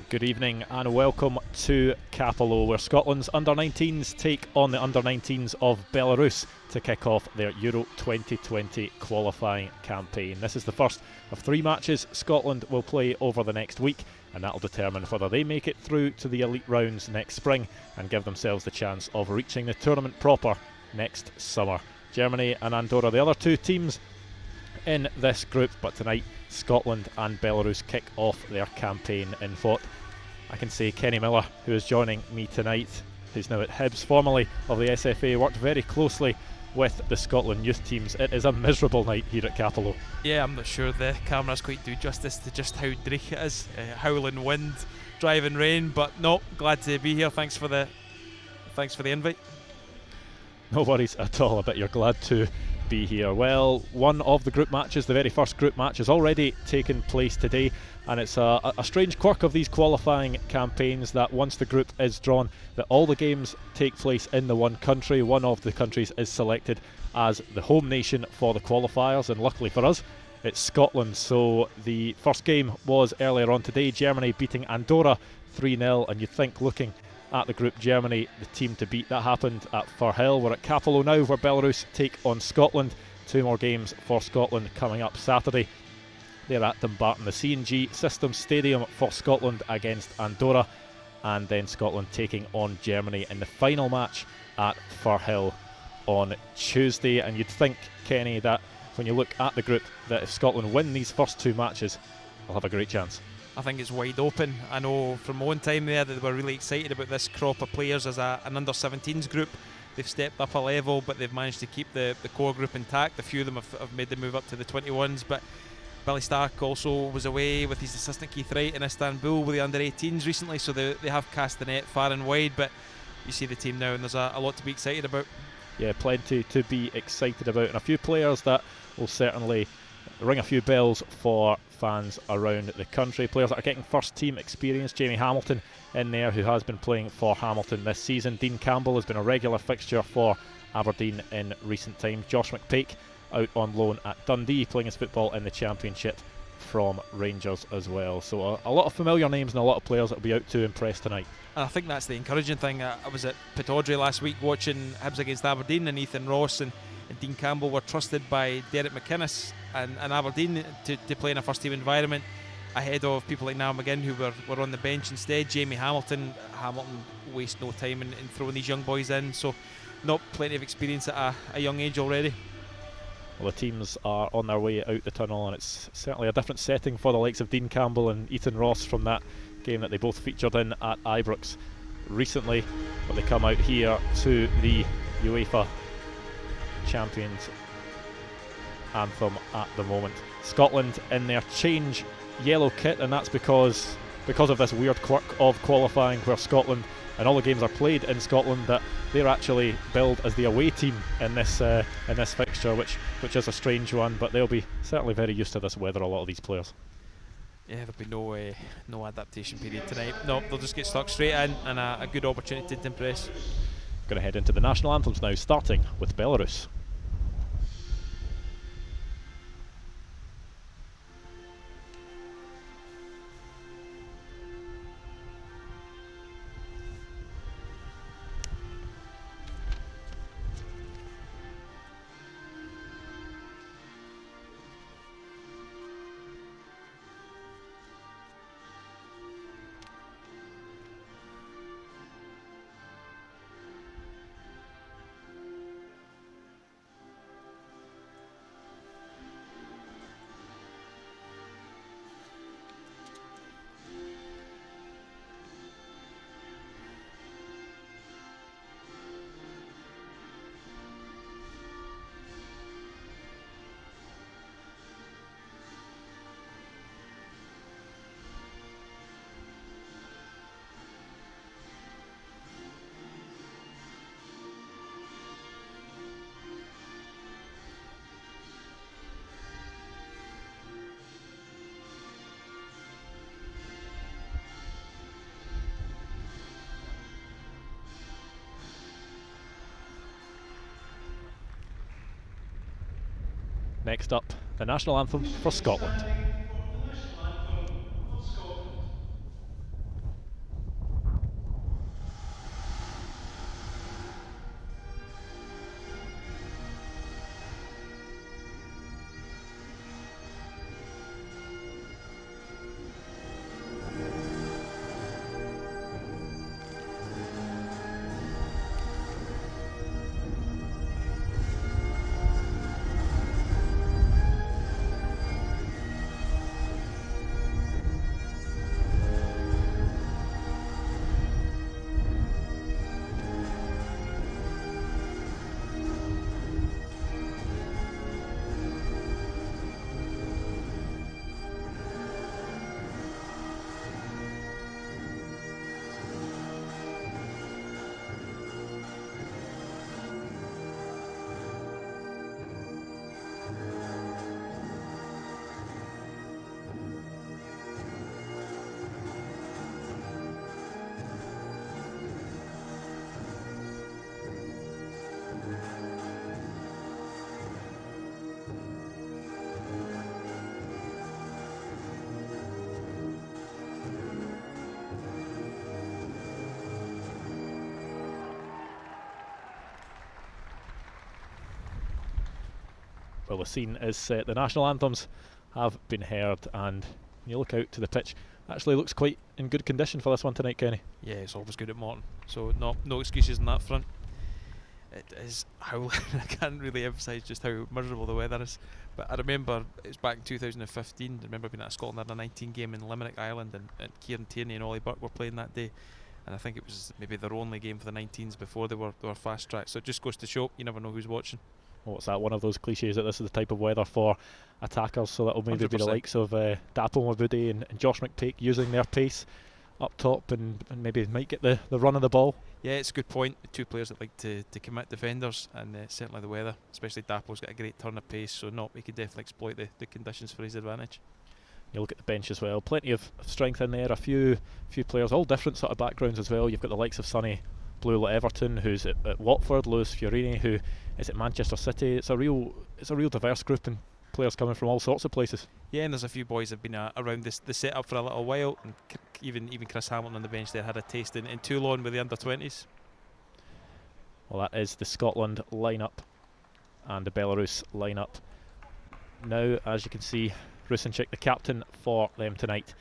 Good evening and welcome to Cappielow, where Scotland's Under-19s take on the Under-19s of Belarus to kick off their Euro 2020 qualifying campaign. This is the first of three matches Scotland will play over the next week, and that will determine whether they make it through to the elite rounds next spring and give themselves the chance of reaching the tournament proper next summer. Germany and Andorra, the other two teams in this group, but tonight Scotland and Belarus kick off their campaign in what I can say Kenny Miller, who is joining me tonight, who's now at Hibs, formerly of the SFA, worked very closely with the Scotland youth teams. It is a miserable night here at Cappielow. Yeah, I'm not sure the cameras quite do justice to just how dreich it is. Howling wind, driving rain, but no, glad to be here. Thanks for the invite. No worries at all. I bet you're glad to be here. Well, one of the group matches, the very first group match, has already taken place today, and it's a strange quirk of these qualifying campaigns that once the group is drawn, that all the games take place in the one country. One of the countries is selected as the home nation for the qualifiers, and luckily for us, it's Scotland. So the first game was earlier on today, Germany beating Andorra 3-0, and you'd think, looking at the group, Germany the team to beat. That happened at Firhill. We're at Cappielow now, where Belarus take on Scotland. Two more games for Scotland coming up Saturday. They're at Dumbarton, the C&G Systems Stadium for Scotland against Andorra, and then Scotland taking on Germany in the final match at Firhill on Tuesday. And you'd think, Kenny, that when you look at the group, that if Scotland win these first two matches, they'll have a great chance. I think it's wide open. I know from my own time there that they were really excited about this crop of players as an under-17s group. They've stepped up a level, but they've managed to keep the core group intact. A few of them have made the move up to the 21s, but Billy Stark also was away with his assistant Keith Wright in Istanbul with the under-18s recently, so they have cast the net far and wide, but you see the team now and there's a lot to be excited about. Yeah, plenty to be excited about, and a few players that will certainly ring a few bells for fans around the country. Players that are getting first team experience. Jamie Hamilton in there, who has been playing for Hamilton this season. Dean Campbell has been a regular fixture for Aberdeen in recent times. Josh McPake out on loan at Dundee, playing his football in the Championship from Rangers as well. So a lot of familiar names and a lot of players that will be out to impress tonight. And I think that's the encouraging thing. I was at Pittodrie last week watching Hibs against Aberdeen, and Ethan Ross and Dean Campbell were trusted by Derek McInnes and Aberdeen to play in a first team environment ahead of people like Niall McGinn, who were on the bench instead. Jamie Hamilton wastes no time in throwing these young boys in, so not plenty of experience at a young age already. Well, the teams are on their way out the tunnel, and it's certainly a different setting for the likes of Dean Campbell and Ethan Ross from that game that they both featured in at Ibrox recently, but they come out here to the UEFA Champions anthem at the moment. Scotland in their change yellow kit, and that's because of this weird quirk of qualifying, where Scotland and all the games are played in Scotland, that they're actually billed as the away team in this fixture, which is a strange one, but they'll be certainly very used to this weather, a lot of these players. Yeah, there'll be no adaptation period tonight. No, they'll just get stuck straight in, and a good opportunity to impress. Going to head into the national anthems now, starting with Belarus. Next up, the national anthem for Scotland. Well, the scene is the national anthems have been heard, and when you look out to the pitch, actually looks quite in good condition for this one tonight, Kenny. Yeah, it's always good at Morton, so no excuses on that front. It is howling. I can't really emphasise just how miserable the weather is. But I remember it was back in 2015. I remember being at a Scotland Under-19 game in Limerick, Ireland, and Kieran Tierney and Ollie Burke were playing that day. And I think it was maybe their only game for the 19s before they were fast tracked. So it just goes to show you never know who's watching. Well, it's that one of those cliches that this is the type of weather for attackers, so that'll maybe 100%. Be the likes of Dapo Mabudi and Josh McPake using their pace up top and maybe might get the run of the ball. Yeah, it's a good point. Two players that like to commit defenders, and certainly the weather, especially Dapo's got a great turn of pace, so he could definitely exploit the conditions for his advantage. You look at the bench as well, plenty of strength in there, a few players, all different sort of backgrounds as well. You've got the likes of Sonny Blue at Everton, who's at Watford, Lewis Fiorini, who is at Manchester City. It's a real diverse group, and players coming from all sorts of places. Yeah, and there's a few boys that have been around the setup for a little while, and even Chris Hamilton on the bench there had a taste in Toulon with the under-20s. Well, that is the Scotland lineup and the Belarus lineup. Now, as you can see, Rusinchik, the captain for them tonight,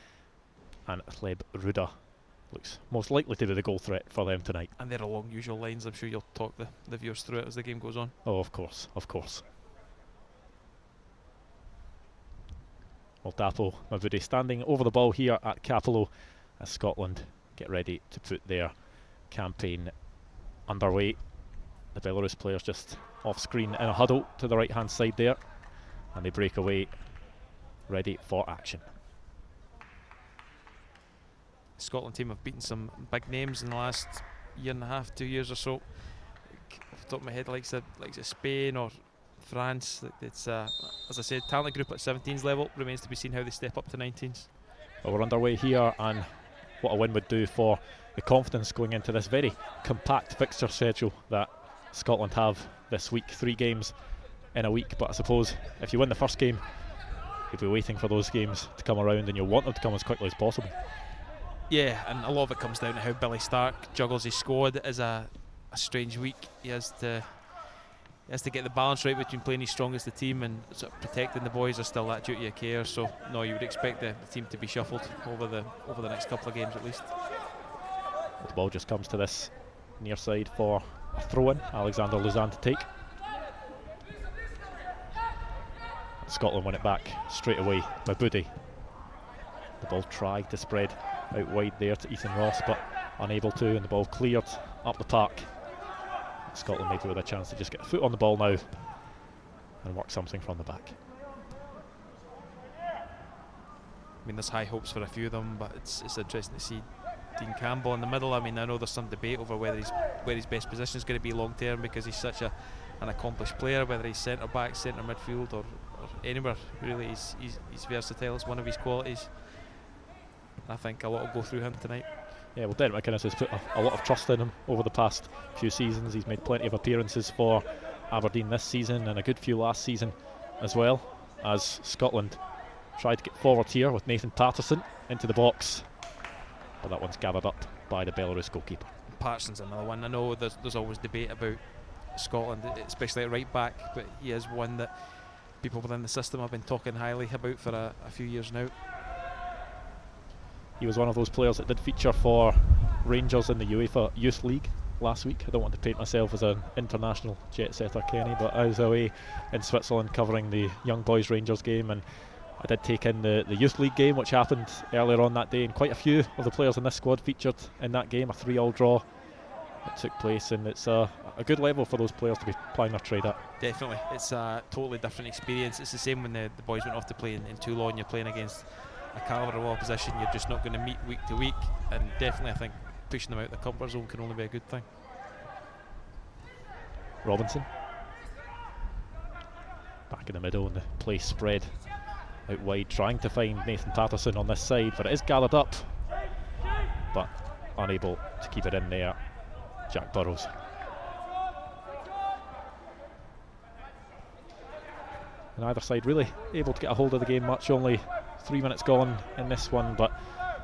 and Hleb Ruda looks most likely to be the goal threat for them tonight. And they're along usual lines. I'm sure you'll talk the viewers through it as the game goes on. Oh, of course. Well, Dapo Mabudi standing over the ball here at Cappielow as Scotland get ready to put their campaign underway. The Belarus players just off screen in a huddle to the right hand side there, and they break away ready for action. The Scotland team have beaten some big names in the last year and a half, 2 years or so. Off the top of my head, likes of Spain or France. It's as I said, talented group at 17s level. Remains to be seen how they step up to 19s. Well, we're underway here, and what a win would do for the confidence going into this very compact fixture schedule that Scotland have this week. 3 games in a week, but I suppose if you win the first game, you'll be waiting for those games to come around, and you'll want them to come as quickly as possible. Yeah, and a lot of it comes down to how Billy Stark juggles his squad. It is a strange week. He has to get the balance right between playing his strongest the team and sort of protecting the boys. There's still that duty of care, so no, you would expect the team to be shuffled over the next couple of games at least. The ball just comes to this near side for a throw-in. Alexander Luzan to take. Scotland win it back straight away by Budi. The ball tried to spread out wide there to Ethan Ross, but unable to, and the ball cleared up the park. Scotland maybe with a chance to just get a foot on the ball now and work something from the back. I mean, there's high hopes for a few of them, but it's interesting to see Dean Campbell in the middle. I mean, I know there's some debate over where his best position is going to be long term, because he's such an accomplished player, whether he's centre back, centre midfield, or anywhere really. He's versatile. It's one of his qualities. I think a lot will go through him tonight. Yeah, well, Derek McInnes has put a lot of trust in him over the past few seasons. He's made plenty of appearances for Aberdeen this season and a good few last season as well, as Scotland tried to get forward here with Nathan Patterson into the box, but that one's gathered up by the Belarus goalkeeper. Patterson's another one. I know there's always debate about Scotland, especially at right back, but he is one that people within the system have been talking highly about for a few years now. He was one of those players that did feature for Rangers in the UEFA Youth League last week. I don't want to paint myself as an international jet setter, Kenny, but I was away in Switzerland covering the Young Boys Rangers game, and I did take in the Youth League game, which happened earlier on that day, and quite a few of the players in this squad featured in that game, a 3-3 draw that took place, and it's a good level for those players to be plying their trade at. Definitely, it's a totally different experience. It's the same when the boys went off to play in Toulon. You're playing against a calibre of opposition you're just not going to meet week to week, and definitely I think pushing them out the comfort zone can only be a good thing. Robinson back in the middle, and the play spread out wide, trying to find Nathan Patterson on this side, but it is gathered up, but unable to keep it in there. Jack Burrows. And either side really able to get a hold of the game much, only 3 minutes gone in this one, but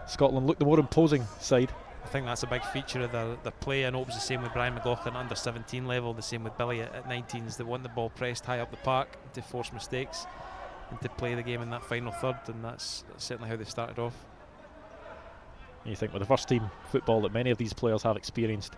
Scotland look the more imposing side. I think that's a big feature of their play. I know it was the same with Brian McLaughlin at under-17 level, the same with Billy at 19s. They want the ball pressed high up the park to force mistakes and to play the game in that final third, and that's certainly how they've started off. You think with the first team football that many of these players have experienced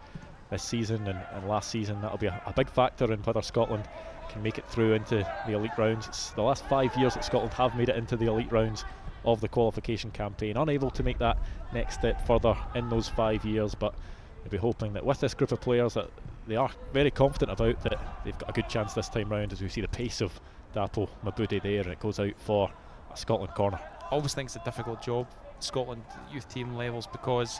this season and last season, that'll be a big factor in whether Scotland can make it through into the elite rounds. It's the last 5 years that Scotland have made it into the elite rounds of the qualification campaign, unable to make that next step further in those 5 years, but we'll be hoping that with this group of players that they are very confident about, that they've got a good chance this time round, as we see the pace of Dapo Mabude there, and it goes out for a Scotland corner. I always think it's a difficult job, Scotland youth team levels, because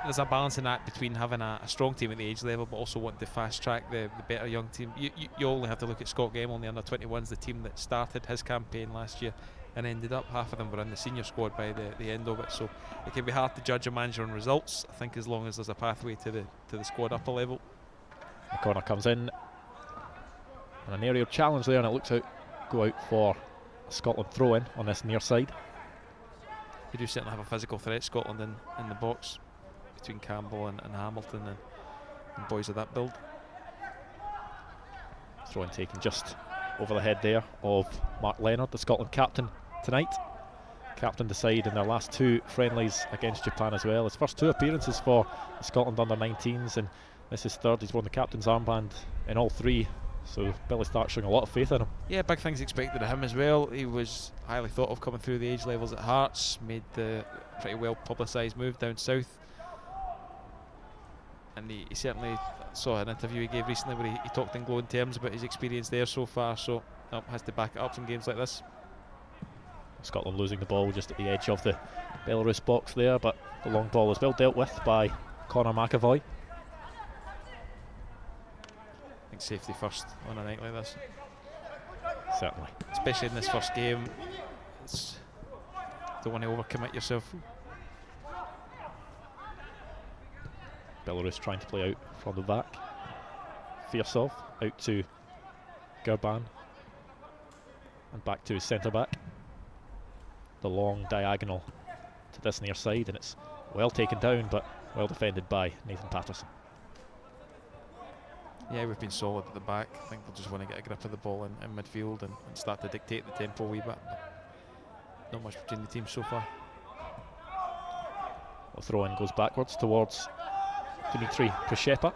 there's a balancing act between having a strong team at the age level but also wanting to fast track the better young team. You only have to look at Scott Gemmell on the under-21s, the team that started his campaign last year and ended up, half of them were in the senior squad by the end of it, so it can be hard to judge a manager on results, I think, as long as there's a pathway to the squad upper level. The corner comes in and an aerial challenge there, and it looks out go out for a Scotland throw in on this near side. They do certainly have a physical threat, Scotland, in the box between Campbell and Hamilton and boys of that build. Throw in taken just over the head there of Mark Leonard, the Scotland captain tonight. Captain the side in their last 2 friendlies against Japan as well. His first 2 appearances for the Scotland Under-19s, and this is third. He's won the captain's armband in all 3, so Billy starts showing a lot of faith in him. Yeah, big things expected of him as well. He was highly thought of coming through the age levels at Hearts, made the pretty well publicised move down south, and he certainly saw an interview he gave recently where he talked in glowing terms about his experience there so far, so has to back it up from games like this. Scotland losing the ball just at the edge of the Belarus box there, but the long ball is well dealt with by Conor McAvoy. I think safety first on a night like this. Certainly. Especially in this first game. Don't want to overcommit yourself. Belarus trying to play out from the back. Firsov out to Gerban and back to his centre back. The long diagonal to this near side, and it's well taken down but well defended by Nathan Patterson. Yeah, we've been solid at the back. I think they'll just want to get a grip of the ball in midfield and start to dictate the tempo a wee bit. Not much between the teams so far. The throw in goes backwards towards Dimitri Prishepa.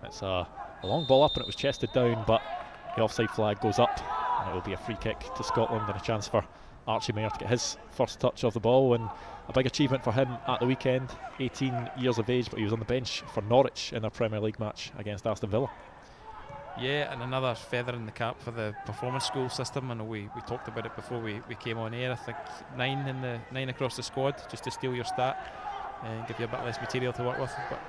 It's a long ball up and it was chested down, but the offside flag goes up and it will be a free kick to Scotland and a chance for Archie Mayer to get his first touch of the ball, and a big achievement for him at the weekend. 18 years of age, but he was on the bench for Norwich in their Premier League match against Aston Villa. Yeah, and another feather in the cap for the performance school system. I know we talked about it before we came on air. I think 9 across the squad, just to steal your stat and give you a bit less material to work with. But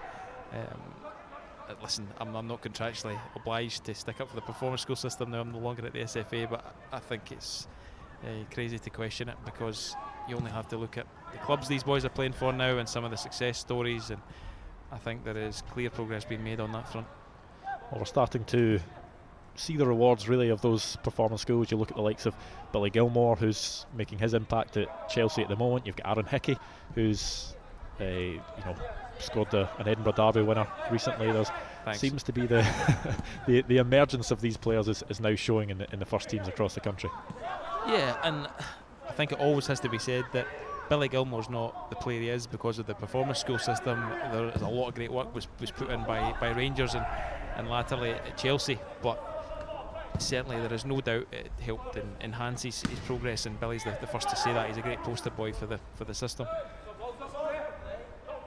listen, I'm not contractually obliged to stick up for the performance school system now. I'm no longer at the SFA, but I think it's crazy to question it, because you only have to look at the clubs these boys are playing for now and some of the success stories, and I think there is clear progress being made on that front. Well, we're starting to see the rewards really of those performance schools. You look at the likes of Billy Gilmore, who's making his impact at Chelsea at the moment. You've got Aaron Hickey, who's scored an Edinburgh Derby winner recently. There seems to be the emergence of these players is now showing in the first teams across the country. Yeah, and I think it always has to be said that Billy Gilmore's not the player he is because of the performance school system. There is a lot of great work was put in by Rangers and latterly at Chelsea, but certainly there is no doubt it helped enhance his progress, and Billy's the first to say that. He's a great poster boy for the system.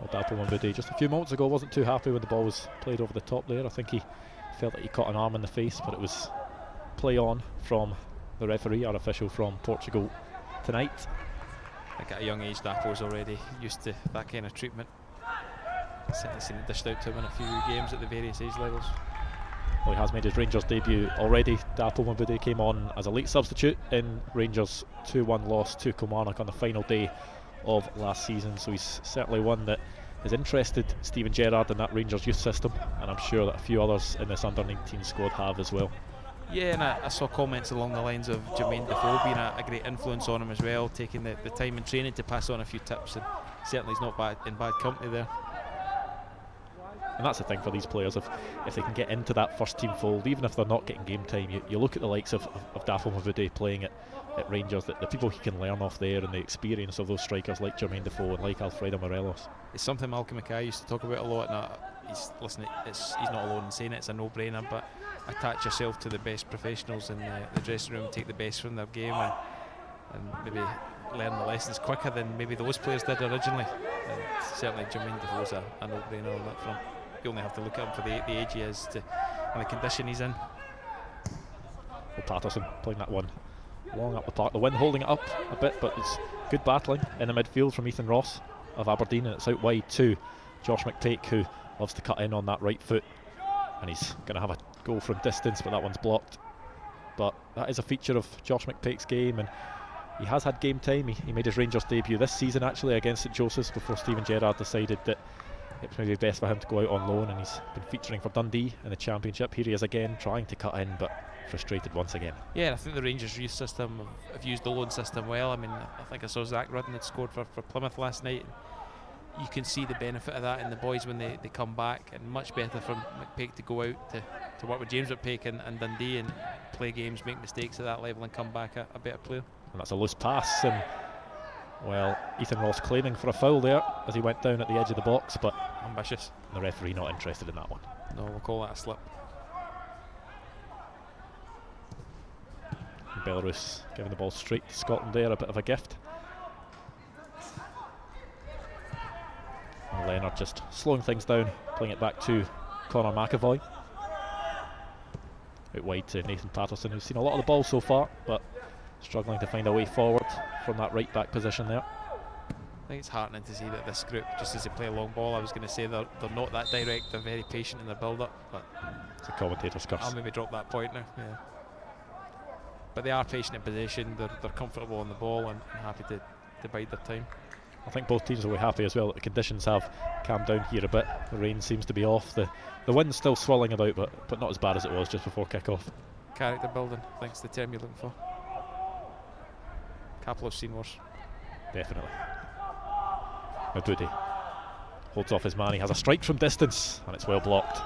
Well, Dapo Mabude just a few moments ago wasn't too happy when the ball was played over the top there. I think he felt that he caught an arm in the face, but it was play on from the referee, our official from Portugal tonight. I think at a young age Dapo's already used to that kind of treatment. Certainly seen it dished out to him in a few games at the various age levels. Well, he has made his Rangers debut already. Dapo Mabude came on as a late substitute in Rangers' 2-1 loss to Kilmarnock on the final day of last season, so he's certainly one that has interested Stephen Gerrard in that Rangers youth system, and I'm sure that a few others in this under-19 squad have as well. Yeah, and I saw comments along the lines of Jermaine Defoe being a great influence on him as well, taking the time in training to pass on a few tips, and certainly he's not in bad company there. And that's the thing for these players, if they can get into that first team fold, even if they're not getting game time, you look at the likes of Dapo Mabude playing at Rangers, the people he can learn off there, and the experience of those strikers like Jermaine Defoe and like Alfredo Morelos. It's something Malcolm Mackay used to talk about a lot, and he's not alone in saying it, it's a no-brainer, but attach yourself to the best professionals in the dressing room, take the best from their game, and maybe learn the lessons quicker than maybe those players did originally. And certainly Jermaine Defoe's a no-brainer on that front. You only have to look at him for the age he is and the condition he's in. Well, Patterson playing that one long up the park. The wind holding it up a bit, but it's good battling in the midfield from Ethan Ross of Aberdeen, and it's out wide to Josh McPake, who loves to cut in on that right foot, and he's going to have a goal from distance, but that one's blocked. But that is a feature of Josh McPake's game, and he has had game time. He made his Rangers debut this season actually against St Joseph's before Steven Gerrard decided that it's maybe best for him to go out on loan, and he's been featuring for Dundee in the Championship. Here he is again, trying to cut in, but frustrated once again. Yeah, and I think the Rangers youth system have used the loan system well. I mean, I think I saw Zach Rudden had scored for Plymouth last night. You can see the benefit of that in the boys when they come back, and much better for McPake to go out to work with James McPake and Dundee and play games, make mistakes at that level, and come back a better player. And that's a loose pass, and well, Ethan Ross claiming for a foul there as he went down at the edge of the box, but ambitious. The referee not interested in that one. No, we'll call that a slip. And Belarus giving the ball straight to Scotland there, a bit of a gift. And Leonard just slowing things down, playing it back to Conor McAvoy. Out wide to Nathan Patterson, who's seen a lot of the ball so far, but struggling to find a way forward from that right back position there. I think it's heartening to see that this group, just as they play a long ball, I was going to say they're not that direct, they're very patient in their build-up, but it's a commentator's curse. I'll maybe drop that point now. Yeah. But they are patient in possession, they're comfortable on the ball and happy to bide their time. I think both teams will be happy as well that the conditions have calmed down here a bit. The rain seems to be off, the wind's still swirling about, but not as bad as it was just before kick-off. Character building, I think's the term you're looking for. Cappielow seen worse. Definitely. Mabude holds off his man, he has a strike from distance and it's well blocked.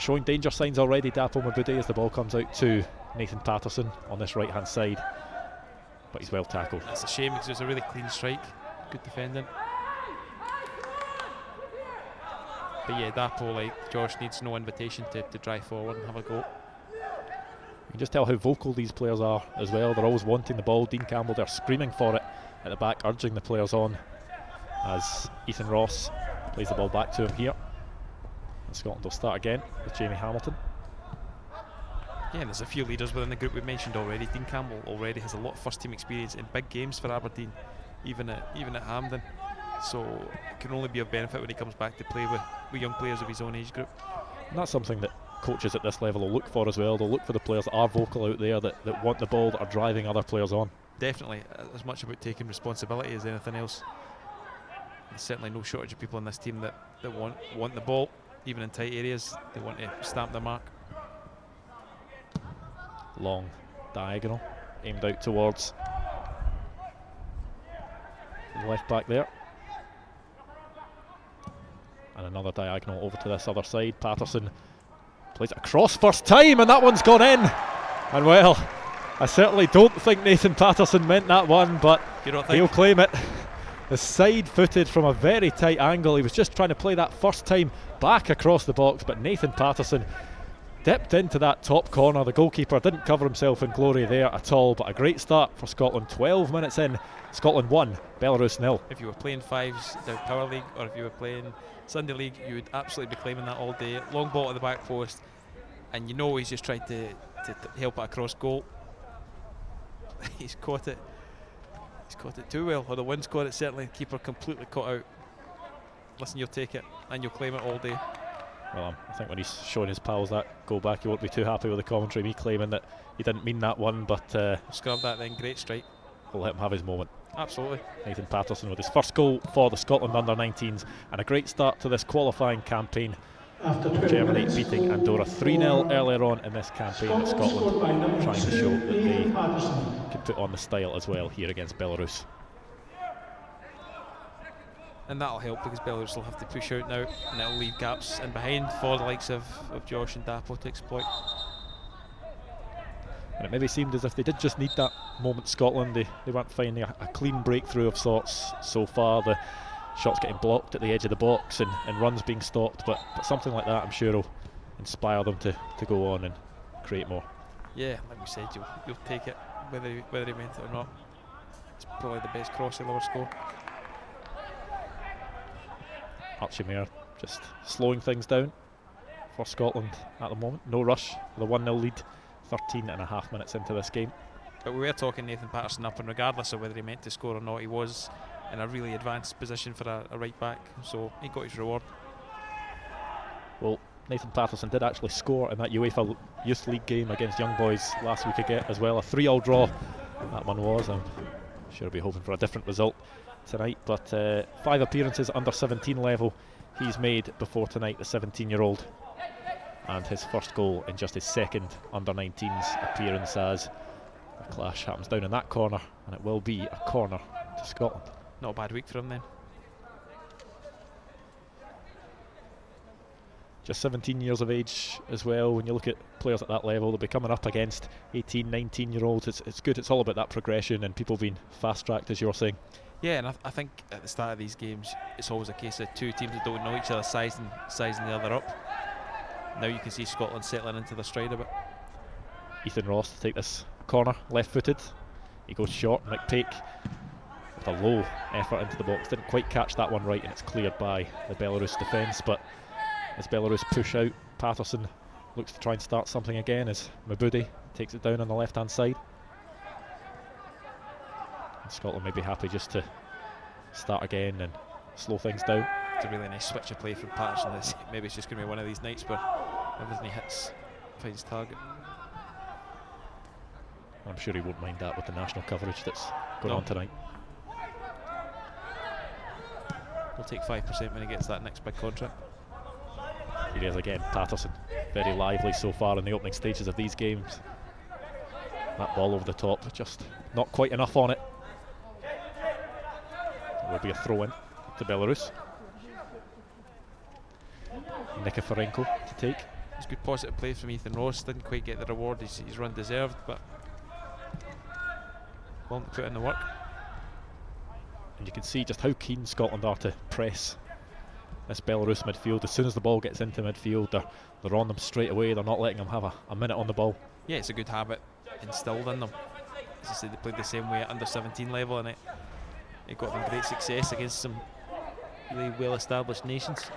Showing danger signs already, Dapo Mabude, as the ball comes out to Nathan Patterson on this right hand side, but he's well tackled. That's a shame because it was a really clean strike, good defending. But yeah, Dapo, like Josh, needs no invitation to drive forward and have a go. You can just tell how vocal these players are as well. They're always wanting the ball. Dean Campbell, they're screaming for it at the back, urging the players on, as Ethan Ross plays the ball back to him here. And Scotland will start again with Jamie Hamilton. Yeah, and there's a few leaders within the group we've mentioned already. Dean Campbell already has a lot of first team experience in big games for Aberdeen, even at Hampden. So it can only be of benefit when he comes back to play with young players of his own age group. And that's something that coaches at this level will look for as well. They'll look for the players that are vocal out there, that want the ball, that are driving other players on. Definitely, as much about taking responsibility as anything else. There's certainly no shortage of people in this team that want the ball, even in tight areas. They want to stamp their mark. Long diagonal aimed out towards the left back there, and another diagonal over to this other side. Patterson plays it across first time, and that one's gone in. And well, I certainly don't think Nathan Patterson meant that one, but he'll claim it. The side footed from a very tight angle. He was just trying to play that first time back across the box, but Nathan Patterson dipped into that top corner. The goalkeeper didn't cover himself in glory there at all, but a great start for Scotland. 12 minutes in, Scotland 1, Belarus 0. If you were playing fives down Power League, or if you were playing Sunday League, you would absolutely be claiming that all day. Long ball at the back post, and you know he's just tried to help it across goal. He's caught it too well, or the wind's caught it certainly. Keeper completely caught out. Listen, you'll take it and you'll claim it all day. Well, I think when he's showing his pals that goal back, he won't be too happy with the commentary, me claiming that he didn't mean that one, but scrub that then, great strike. We'll let him have his moment. Absolutely. Nathan Patterson with his first goal for the Scotland Under-19s, and a great start to this qualifying campaign Germany beating Andorra 3-0 earlier on in this campaign, but Scotland trying to show that they could put on the style as well here against Belarus. And that'll help because Belarus will have to push out now, and it'll leave gaps in behind for the likes of Josh and Dapo to exploit. And it maybe seemed as if they did just need that moment, Scotland. They weren't finding a clean breakthrough of sorts so far. The shots getting blocked at the edge of the box and runs being stopped, but something like that I'm sure will inspire them to go on and create more. Yeah, like we said, you'll take it whether he meant it or not. It's probably the best cross he'll ever score. Archie Mayer just slowing things down for Scotland at the moment. No rush with a 1-0 lead, 13.5 minutes into this game. But we were talking Nathan Patterson up, and regardless of whether he meant to score or not, he was in a really advanced position for a right back, so he got his reward. Well, Nathan Patterson did actually score in that UEFA Youth League game against Young Boys last week again as well. A 3-3 draw that one was. I'm sure he'll be hoping for a different result tonight, but 5 appearances under 17 level he's made before tonight, the 17-year-old, and his first goal in just his second under-19s appearance as a clash happens down in that corner, and it will be a corner to Scotland. Not a bad week for him then. Just 17 years of age as well. When you look at players at that level, they'll be coming up against 18, 19-year-olds. It's good. It's all about that progression and people being fast-tracked, as you're saying. Yeah, and I think at the start of these games, it's always a case of two teams that don't know each other sizing the other up. Now you can see Scotland settling into their stride a bit. Ethan Ross to take this corner, left-footed. He goes short. McPake with a low effort into the box. Didn't quite catch that one right, and it's cleared by the Belarus defence. But as Belarus push out, Patterson looks to try and start something again as Mabudi takes it down on the left-hand side. And Scotland may be happy just to start again and slow things down. It's a really nice switch of play from Patterson. Maybe it's just going to be one of these nights where everything he hits finds target. I'm sure he won't mind that with the national coverage that's going on tonight. He'll take 5% when he gets that next big contract. Here he is again, Patterson. Very lively so far in the opening stages of these games. That ball over the top, just not quite enough on it. It will be a throw-in to Belarus. Nikiforenko to take. It's good positive play from Ethan Ross. Didn't quite get the reward his run deserved, but willing to put in the work. And you can see just how keen Scotland are to press this Belarus midfield. As soon as the ball gets into midfield, they're on them straight away. They're not letting them have a minute on the ball. Yeah, it's a good habit instilled in them. As I said, they played the same way at under 17 level, and it got them great success against some really well-established nations.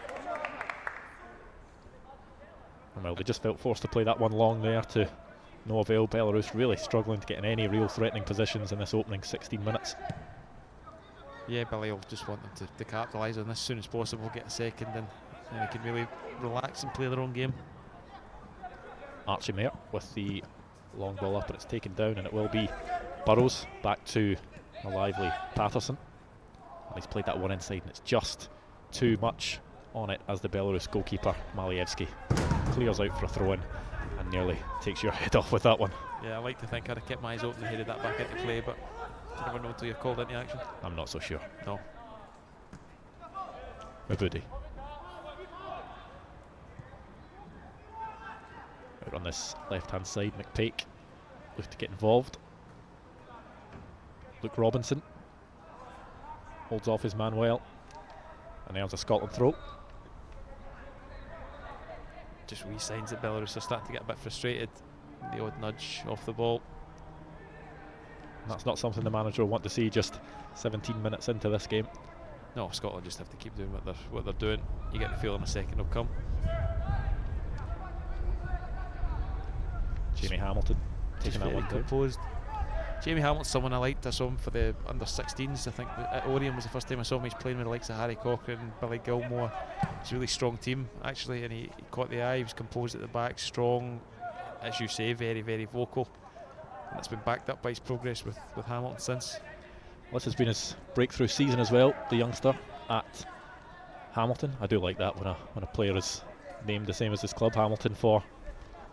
Well, they just felt forced to play that one long there to no avail. Belarus really struggling to get in any real threatening positions in this opening 16 minutes. Yeah, Billy will just want them to capitalise on this as soon as possible, get a second, and then they can really relax and play their own game. Archie Mayer with the long ball up, and it's taken down, and it will be Burrows back to a lively Patterson. And he's played that one inside, and it's just too much on it as the Belarus goalkeeper Malievski clears out for a throw-in and nearly takes your head off with that one. Yeah, I like to think I'd have kept my eyes open and headed that back into play, but you never know until you're called into action. I'm not so sure. No. Mabudi out on this left-hand side. McPake looks to get involved. Luke Robinson holds off his man well, and there's a Scotland throw. Just wee signs that Belarus are starting to get a bit frustrated. The odd nudge off the ball. And that's not something the manager will want to see just 17 minutes into this game. No, Scotland just have to keep doing what they're doing. You get the feeling a second will come. Jamie Hamilton taking that one composed. Jamie Hamilton's someone I liked. I saw him for the under-16s. I think at Orion was the first time I saw him. He's playing with the likes of Harry Cochrane, Billy Gilmore. It's a really strong team actually, and he caught the eye. He was composed at the back, strong, as you say, very, very vocal, and it's been backed up by his progress with Hamilton since. Well, this has been his breakthrough season as well, the youngster at Hamilton. I do like that when a player is named the same as his club, Hamilton, for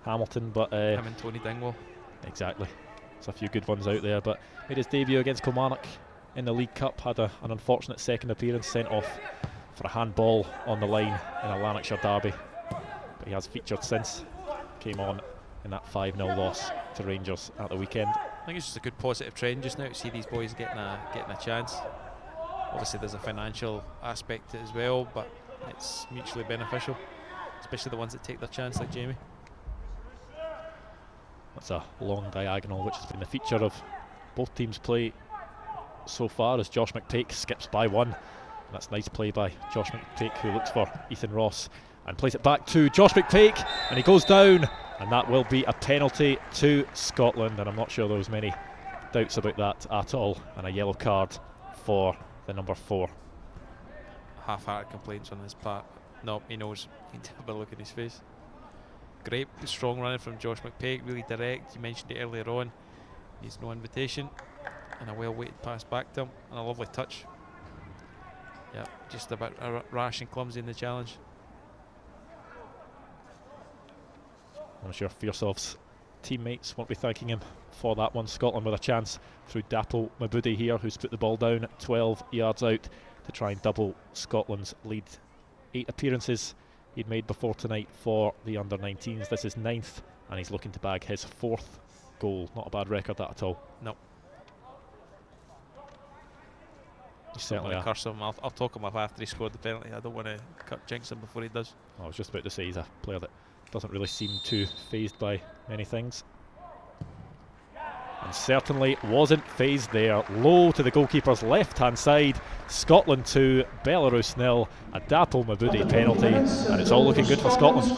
Hamilton, but him and Tony Dingwall. Exactly. There's a few good ones out there, but made his debut against Kilmarnock in the League Cup, had an unfortunate second appearance, sent off for a handball on the line in a Lanarkshire derby, but he has featured since. Came on in that 5-0 loss to Rangers at the weekend. I think it's just a good positive trend just now to see these boys getting a chance. Obviously there's a financial aspect to it as well, but it's mutually beneficial, especially the ones that take their chance like Jamie. That's a long diagonal which has been the feature of both teams' play so far, as Josh McPake skips by one. And that's nice play by Josh McPake, who looks for Ethan Ross and plays it back to Josh McPake, and he goes down, and that will be a penalty to Scotland, and I'm not sure there was many doubts about that at all, and a yellow card for the number 4. Half-hearted complaints on his part. No, he knows. He can have a look at his face. Great, strong running from Josh McPake, really direct. You mentioned it earlier on. Needs no invitation, and a well-weighted pass back to him, and a lovely touch. Yeah, just a bit rash and clumsy in the challenge. I'm sure Firsov's teammates won't be thanking him for that one. Scotland with a chance through Dapo Mabudi here, who's put the ball down 12 yards out to try and double Scotland's lead. 8 appearances he'd made before tonight for the Under-19s. This is 9th, and he's looking to bag his 4th goal. Not a bad record, that at all. No. He's certainly a curse him. I'll talk him up after he scored the penalty. I don't want to jinx him before he does. I was just about to say he's a player that doesn't really seem too fazed by many things. And certainly wasn't fazed there. Low to the goalkeeper's left-hand side. Scotland 2, Belarus 0. A Dapo Mabudi penalty, and it's all looking good for Scotland.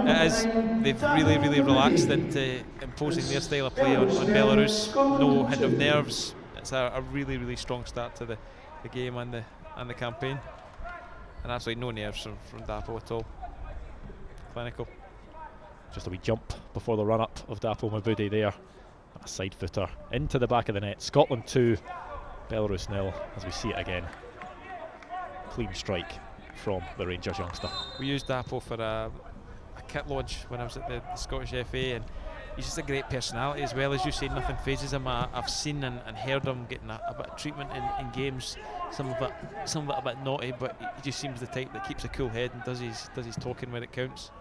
It is. They've really relaxed into imposing their style of play on Belarus. No hint of nerves. It's a really strong start to the game and the campaign. And absolutely no nerves from Dapo at all. Clinical. Just a wee jump before the run-up of Dapo Mabudi there. A side footer into the back of the net. Scotland 2, Belarus 0, as we see it again. Clean strike from the Rangers youngster. We used Dapo for a kit launch when I was at the Scottish FA, and he's just a great personality as well. As you say, nothing phases him. I've seen and heard him getting a bit of treatment in games, some of it a bit naughty, but he just seems the type that keeps a cool head and does his talking when it counts.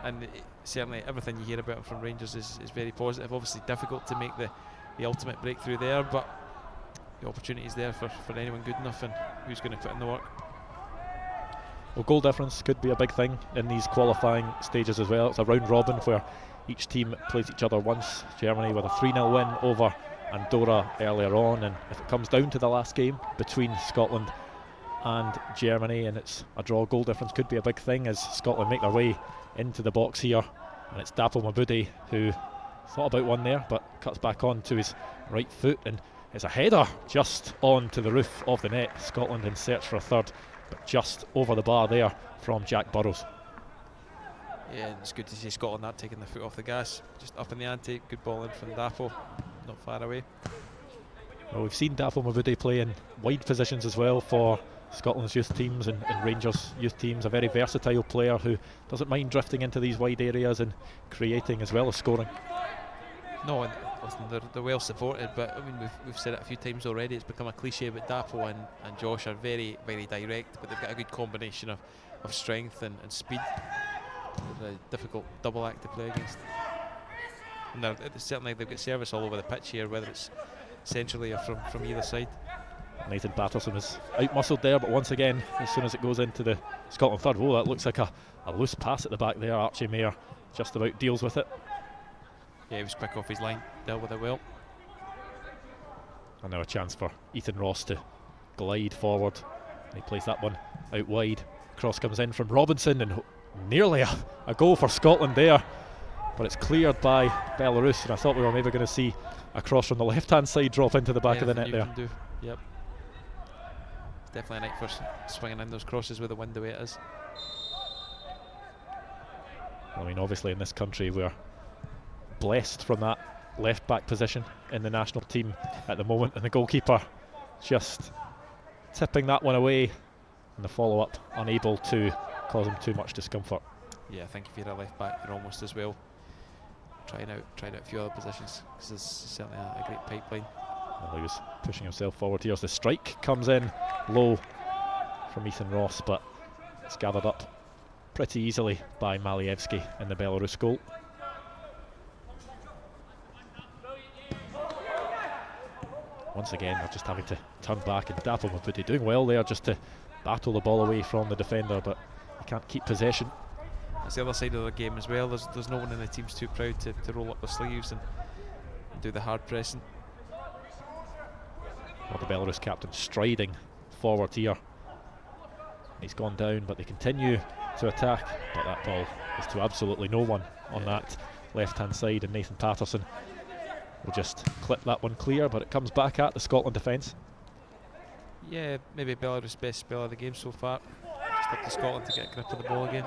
And certainly everything you hear about him from Rangers is very positive. Obviously difficult to make the ultimate breakthrough there, but the opportunity is there for anyone good enough, and who's going to put in the work. Well, goal difference could be a big thing in these qualifying stages as well. It's a round robin where each team plays each other once. Germany with a 3-0 win over Andorra earlier on, and if it comes down to the last game between Scotland and Germany and it's a draw, goal difference could be a big thing as Scotland make their way into the box here, and it's Dapo Mabudi who thought about one there but cuts back on to his right foot, and it's a header just on to the roof of the net. Scotland in search for a third, but just over the bar there from Jack Burrows. Yeah, it's good to see Scotland not taking the foot off the gas, just up in the ante. Good ball in from Dapo, not far away. Well, we've seen Dapo Mabudi play in wide positions as well for Scotland's youth teams and Rangers youth teams. A very versatile player who doesn't mind drifting into these wide areas and creating as well as scoring. No, and listen, they're well supported, but I mean we've said it a few times already. It's become a cliche, but Dapo and Josh are very direct, but they've got a good combination of strength and speed. They're a difficult double act to play against. And certainly they've got service all over the pitch here, whether it's centrally or from either side. Nathan Patterson is out-muscled there, but once again, as soon as it goes into the Scotland third, whoa, that looks like a loose pass at the back there. Archie Mayer just about deals with it. Yeah, he was quick off his line, dealt with it well. And now a chance for Ethan Ross to glide forward. And he plays that one out wide. Cross comes in from Robinson, and nearly a goal for Scotland there. But it's cleared by Belarus, and I thought we were maybe going to see a cross from the left-hand side drop into the back of the net there. Yep. Definitely a night for swinging in those crosses with the wind the way it is. I mean, obviously in this country we're blessed from that left back position in the national team at the moment, and the goalkeeper just tipping that one away, and the follow-up unable to cause him too much discomfort. Yeah, I think if you're a left back, you're almost as well trying out a few other positions, because there's certainly a great pipeline. Well, he was pushing himself forward. Here's the strike, comes in low from Ethan Ross, but it's gathered up pretty easily by Malievski in the Belarus goal. Once again, they're just having to turn back, and Dapo Mabudi doing well there just to battle the ball away from the defender, but he can't keep possession. That's the other side of the game as well. There's no one in the team's too proud to roll up their sleeves and do the hard pressing. Well, the Belarus captain striding forward here. He's gone down, but they continue to attack, but that ball is to absolutely no one on that left-hand side, and Nathan Patterson will just clip that one clear, but it comes back at the Scotland defence. Yeah, maybe Belarus' best spell of the game so far. Just up to Scotland to get a grip of the ball again.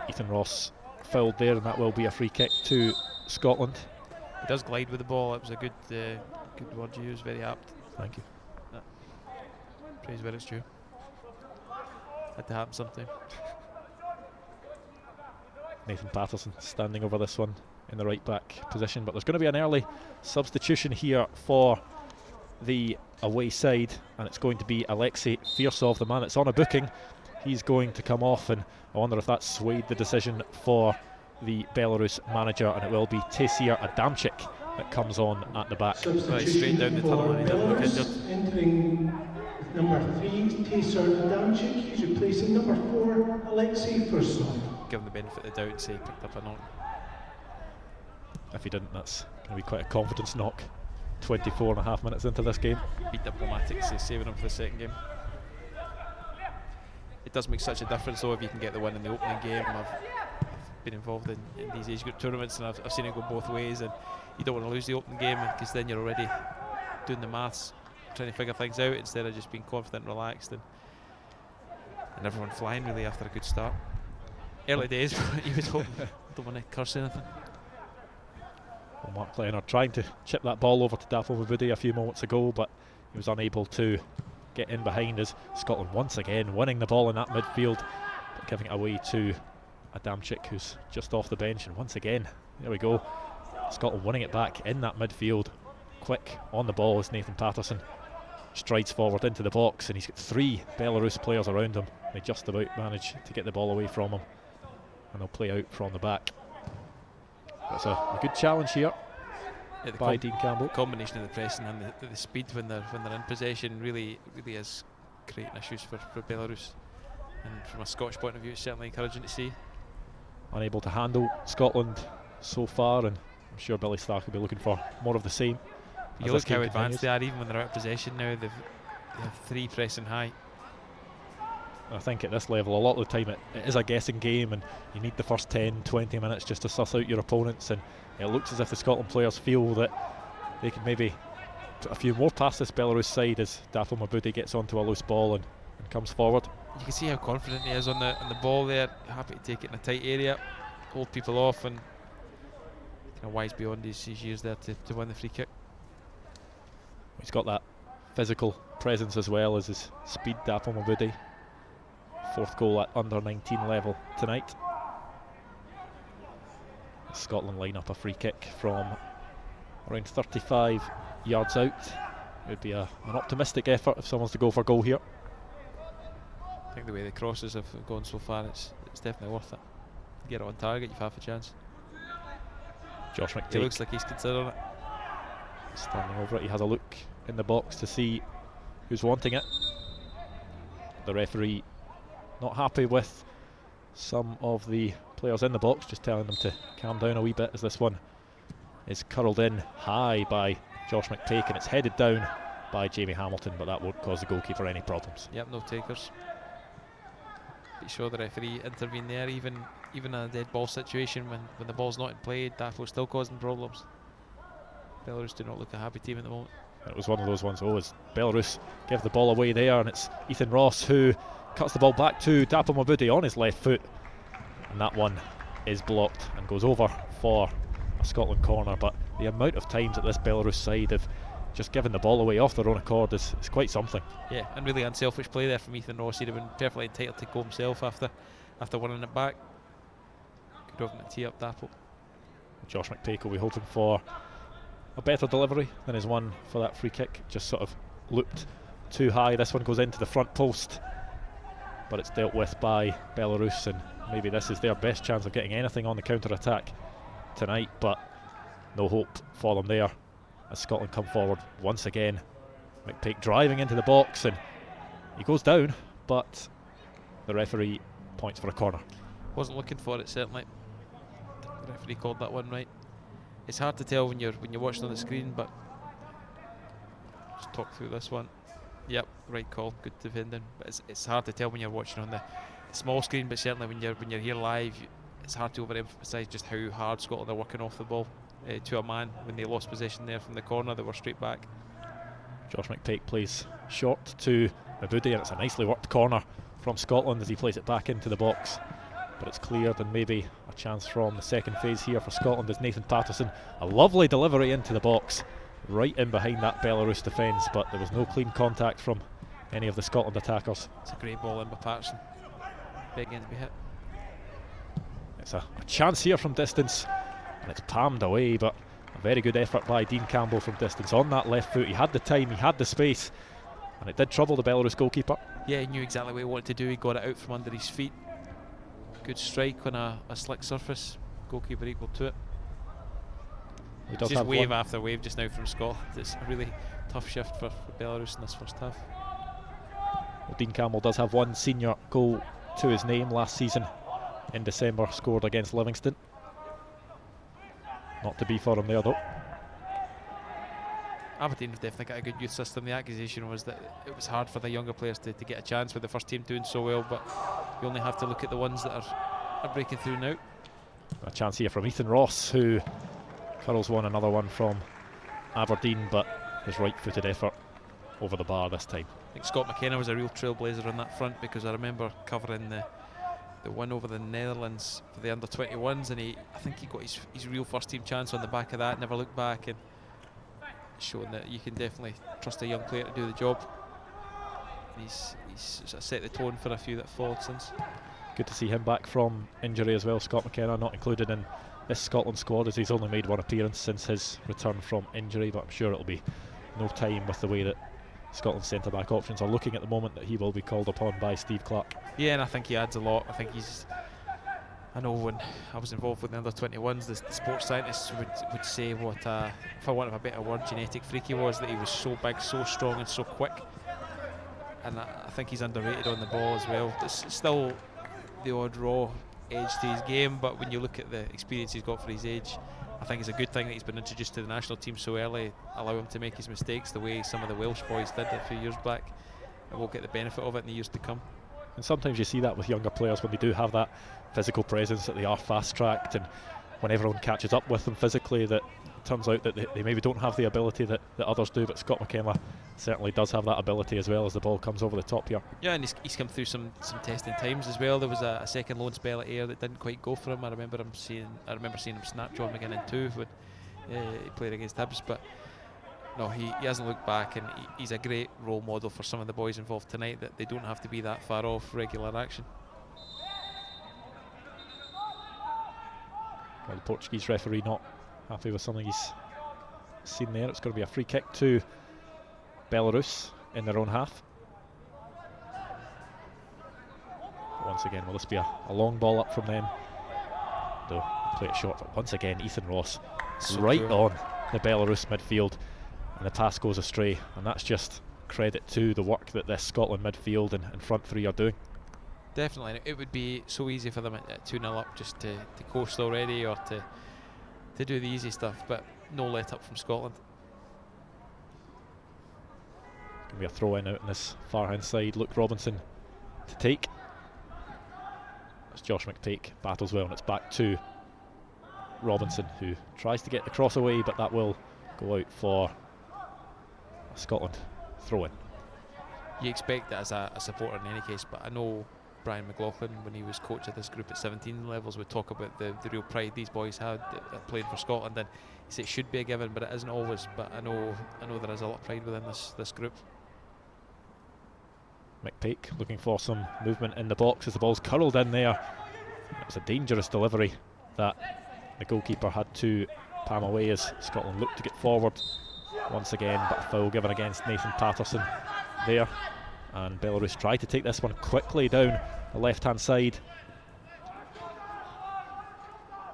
Ethan Ross fouled there, and that will be a free kick to Scotland. He does glide with the ball. It was a good word you used, very apt. Thank you. Praise where it's due. Had to happen sometime. Nathan Patterson standing over this one in the right back position, but there's going to be an early substitution here for the away side, and it's going to be Alexei Firsov, the man that's on a booking. He's going to come off, and I wonder if that swayed the decision for the Belarus manager, and it will be Taysir Adamczyk that comes on at the back. Right, straight down the tunnel, and he doesn't look injured. Entering number 3, Taysir Adamczyk. He's replacing number 4, Alexei Firsov. Give him the benefit of the doubt and say he picked up a knock. If he didn't, that's going to be quite a confidence knock 24.5 minutes into this game. Be diplomatic, say saving him for the second game. It does make such a difference though if you can get the win in the opening game. I've been involved in these age group tournaments, and I've seen it go both ways, and you don't want to lose the opening game because then you're already doing the maths, trying to figure things out instead of just being confident and relaxed, and everyone flying really after a good start. Early days, but you would hope. Don't want to curse anything. Well, Mark Leonard trying to chip that ball over to Dapo Mabudi a few moments ago, but he was unable to get in behind us. Scotland once again winning the ball in that midfield, but giving it away to Adamczyk, who's just off the bench, and once again, there we go, Scotland winning it back in that midfield. Quick on the ball as Nathan Patterson strides forward into the box, and he's got 3 Belarus players around him. They just about manage to get the ball away from him, and they'll play out from the back. That's a good challenge here by Dean Campbell. Combination of the pressing and the speed when they're in possession really is creating issues for Belarus, and from a Scottish point of view it's certainly encouraging to see. Unable to handle Scotland so far, and I'm sure Billy Stark will be looking for more of the same. You look how advanced they are, even when they're out of possession now. They have 3 pressing high. I think at this level a lot of the time it is a guessing game, and you need the first 10-20 minutes just to suss out your opponents, and it looks as if the Scotland players feel that they can maybe put a few more past this Belarus side as Dapo Mabudi gets onto a loose ball and comes forward. You can see how confident he is on the ball there, happy to take it in a tight area, hold people off, and kind of wise beyond his years there to win the free kick. He's got that physical presence as well as his speed, Dapo Mabudi. 4th goal at under-19 level tonight. Scotland line up a free kick from around 35 yards out. It would be an optimistic effort if someone's to go for goal here. I think the way the crosses have gone so far, it's definitely worth it. Get it on target, you've half a chance. Josh McTake. He looks like he's considering it. Standing over it, he has a look in the box to see who's wanting it. The referee not happy with some of the players in the box, just telling them to calm down a wee bit as this one is curled in high by Josh McTake, and it's headed down by Jamie Hamilton, but that won't cause the goalkeeper any problems. Yep, no takers. Be sure the referee intervened there, even in a dead ball situation when the ball's not in play. Dafo's still causing problems. Belarus do not look a happy team at the moment. It was one of those ones, as Belarus give the ball away there, and it's Ethan Ross who cuts the ball back to Dapo Mabudi on his left foot, and that one is blocked and goes over for a Scotland corner. But the amount of times that this Belarus side have just giving the ball away off their own accord is quite something. Yeah, and really unselfish play there from Ethan Ross. He'd have been perfectly entitled to go himself after winning it back. Good over the tee up Dapple. Josh McPake will be hoping for a better delivery than his one for that free kick. Just sort of looped too high. This one goes into the front post, but it's dealt with by Belarus, and maybe this is their best chance of getting anything on the counter-attack tonight, but no hope for them there as Scotland come forward once again. McPake driving into the box, and he goes down, but the referee points for a corner. Wasn't looking for it, certainly. The referee called that one right. It's hard to tell when you're watching on the screen, but just talk through this one. Yep, right call, good defending. But it's hard to tell when you're watching on the small screen, but certainly when you're here live, it's hard to overemphasise just how hard Scotland are working off the ball to a man. When they lost possession there from the corner, they were straight back. Josh McPake plays short to Mabudi, and it's a nicely worked corner from Scotland as he plays it back into the box. But it's cleared, and maybe a chance from the second phase here for Scotland as Nathan Patterson, a lovely delivery into the box, right in behind that Belarus defence, but there was no clean contact from any of the Scotland attackers. It's a great ball in by Patterson. Big end to be hit. It's a chance here from distance, and it's palmed away, but a very good effort by Dean Campbell from distance on that left foot. He had the time, he had the space, and it did trouble the Belarus goalkeeper. Yeah, he knew exactly what he wanted to do. He got it out from under his feet. Good strike on a slick surface. Goalkeeper equal to it. He does just have wave one after wave just now from Scotland. It's a really tough shift for Belarus in this first half. Well, Dean Campbell does have one senior goal to his name last season in December, scored against Livingston. Not to be for him there though. Aberdeen have definitely got a good youth system. The accusation was that it was hard for the younger players to get a chance with the first team doing so well, but you only have to look at the ones that are breaking through now. A chance here from Ethan Ross, who curls another one from Aberdeen, but his right-footed effort over the bar this time. I think Scott McKenna was a real trailblazer on that front, because I remember covering the win over the Netherlands for the under-21s, and I think he got his real first team chance on the back of that, never looked back, and showing that you can definitely trust a young player to do the job. And he's sort of set the tone for a few that followed since. Good to see him back from injury as well. Scott McKenna not included in this Scotland squad as he's only made one appearance since his return from injury, but I'm sure it'll be no time with the way that Scotland's centre-back options are looking at the moment that he will be called upon by Steve Clarke. Yeah, and I think he adds a lot. I think I know when I was involved with the under-21s, the sports scientists would say what, for want of a better word, genetic freak he was, that he was so big, so strong and so quick. And I think he's underrated on the ball as well. There's still the odd raw edge to his game, but when you look at the experience he's got for his age, I think it's a good thing that he's been introduced to the national team so early, allow him to make his mistakes the way some of the Welsh boys did a few years back, and we'll get the benefit of it in the years to come. And sometimes you see that with younger players when they do have that physical presence, that they are fast-tracked, and when everyone catches up with them physically, that it turns out that they maybe don't have the ability that others do, but Scott McKenna certainly does have that ability as well as the ball comes over the top here. Yeah, and he's come through some testing times as well. There was a second loan spell at Ayr that didn't quite go for him. I remember seeing him snap John McGinnon too when he played against Hibs, but no, he hasn't looked back, and he's a great role model for some of the boys involved tonight, that they don't have to be that far off regular action. Well, the Portuguese referee not happy with something he's seen there. It's going to be a free kick to Belarus in their own half. Once again, will this be a long ball up from them? They'll play it short, but once again Ethan Ross So right cool. on the Belarus midfield, and the pass goes astray, and that's just credit to the work that this Scotland midfield and front three are doing. Definitely, it would be so easy for them at 2-0 up just to coast already, or to do the easy stuff, but no let up from Scotland. Going to be a throw in out on this far hand side. Luke Robinson to take. That's Josh McPake, battles well, and it's back to Robinson, who tries to get the cross away, but that will go out for a Scotland throw in. You expect that as a supporter in any case, but I know Brian McLaughlin, when he was coach of this group at 17 levels, would talk about the real pride these boys had at playing for Scotland, and he said it should be a given, but it isn't always. But I know there is a lot of pride within this group. McPake looking for some movement in the box as the ball's curled in there. It was a dangerous delivery that the goalkeeper had to palm away as Scotland looked to get forward once again, but a foul given against Nathan Patterson there, and Belarus tried to take this one quickly down the left hand side,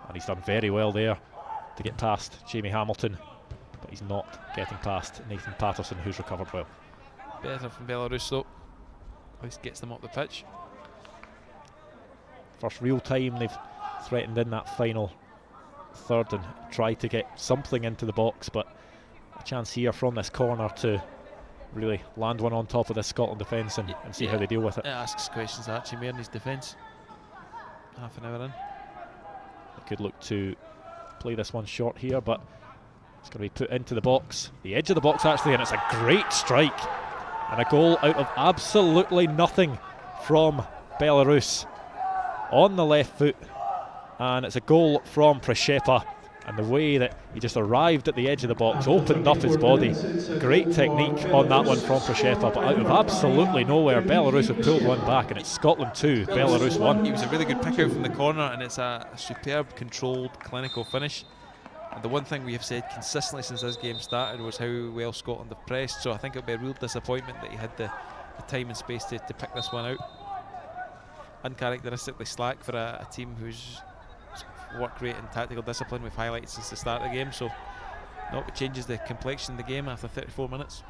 and he's done very well there to get past Jamie Hamilton, but he's not getting past Nathan Patterson, who's recovered well. Better from Belarus though, at least gets them up the pitch. First real time they've threatened in that final third and tried to get something into the box, but a chance here from this corner to really land one on top of this Scotland defence and see how they deal with it. It asks questions to Archie Mair in his defence. Half an hour in. They could look to play this one short here, but it's going to be put into the box, the edge of the box actually, and it's a great strike and a goal out of absolutely nothing from Belarus on the left foot, and it's a goal from Przyczepa, and the way that he just arrived at the edge of the box, opened up his body, great technique on that one from Przyczepa, but out of absolutely nowhere Belarus have pulled one back, and it's Scotland 2, Belarus 1. He was a really good pick out from the corner, and it's a superb, controlled, clinical finish. And the one thing we have said consistently since this game started was how well Scotland have pressed, so I think it would be a real disappointment that he had the time and space to pick this one out. Uncharacteristically slack for a team who's work rate and tactical discipline we've highlighted since the start of the game, so not what changes the complexion of the game after 34 minutes.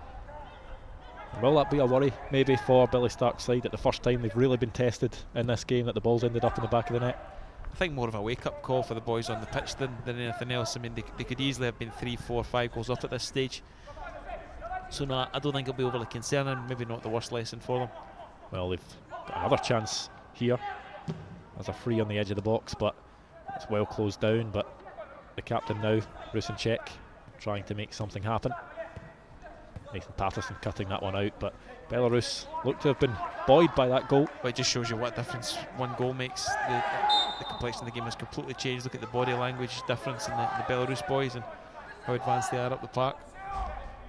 Will that be a worry maybe for Billy Stark's side at the first time they've really been tested in this game, that the ball's ended up in the back of the net? I think more of a wake-up call for the boys on the pitch than anything else. I mean, they could easily have been 3, 4, 5 goals up at this stage, so no, I don't think it'll be overly concerning. Maybe not the worst lesson for them. Well, they've got another chance here as a free on the edge of the box, but it's well closed down. But the captain now, Rusinchek, trying to make something happen. Nathan Patterson cutting that one out, but Belarus look to have been buoyed by that goal. Well, it just shows you what difference one goal makes. The complexion of the game has completely changed. Look at the body language difference in the Belarus boys and how advanced they are up the park.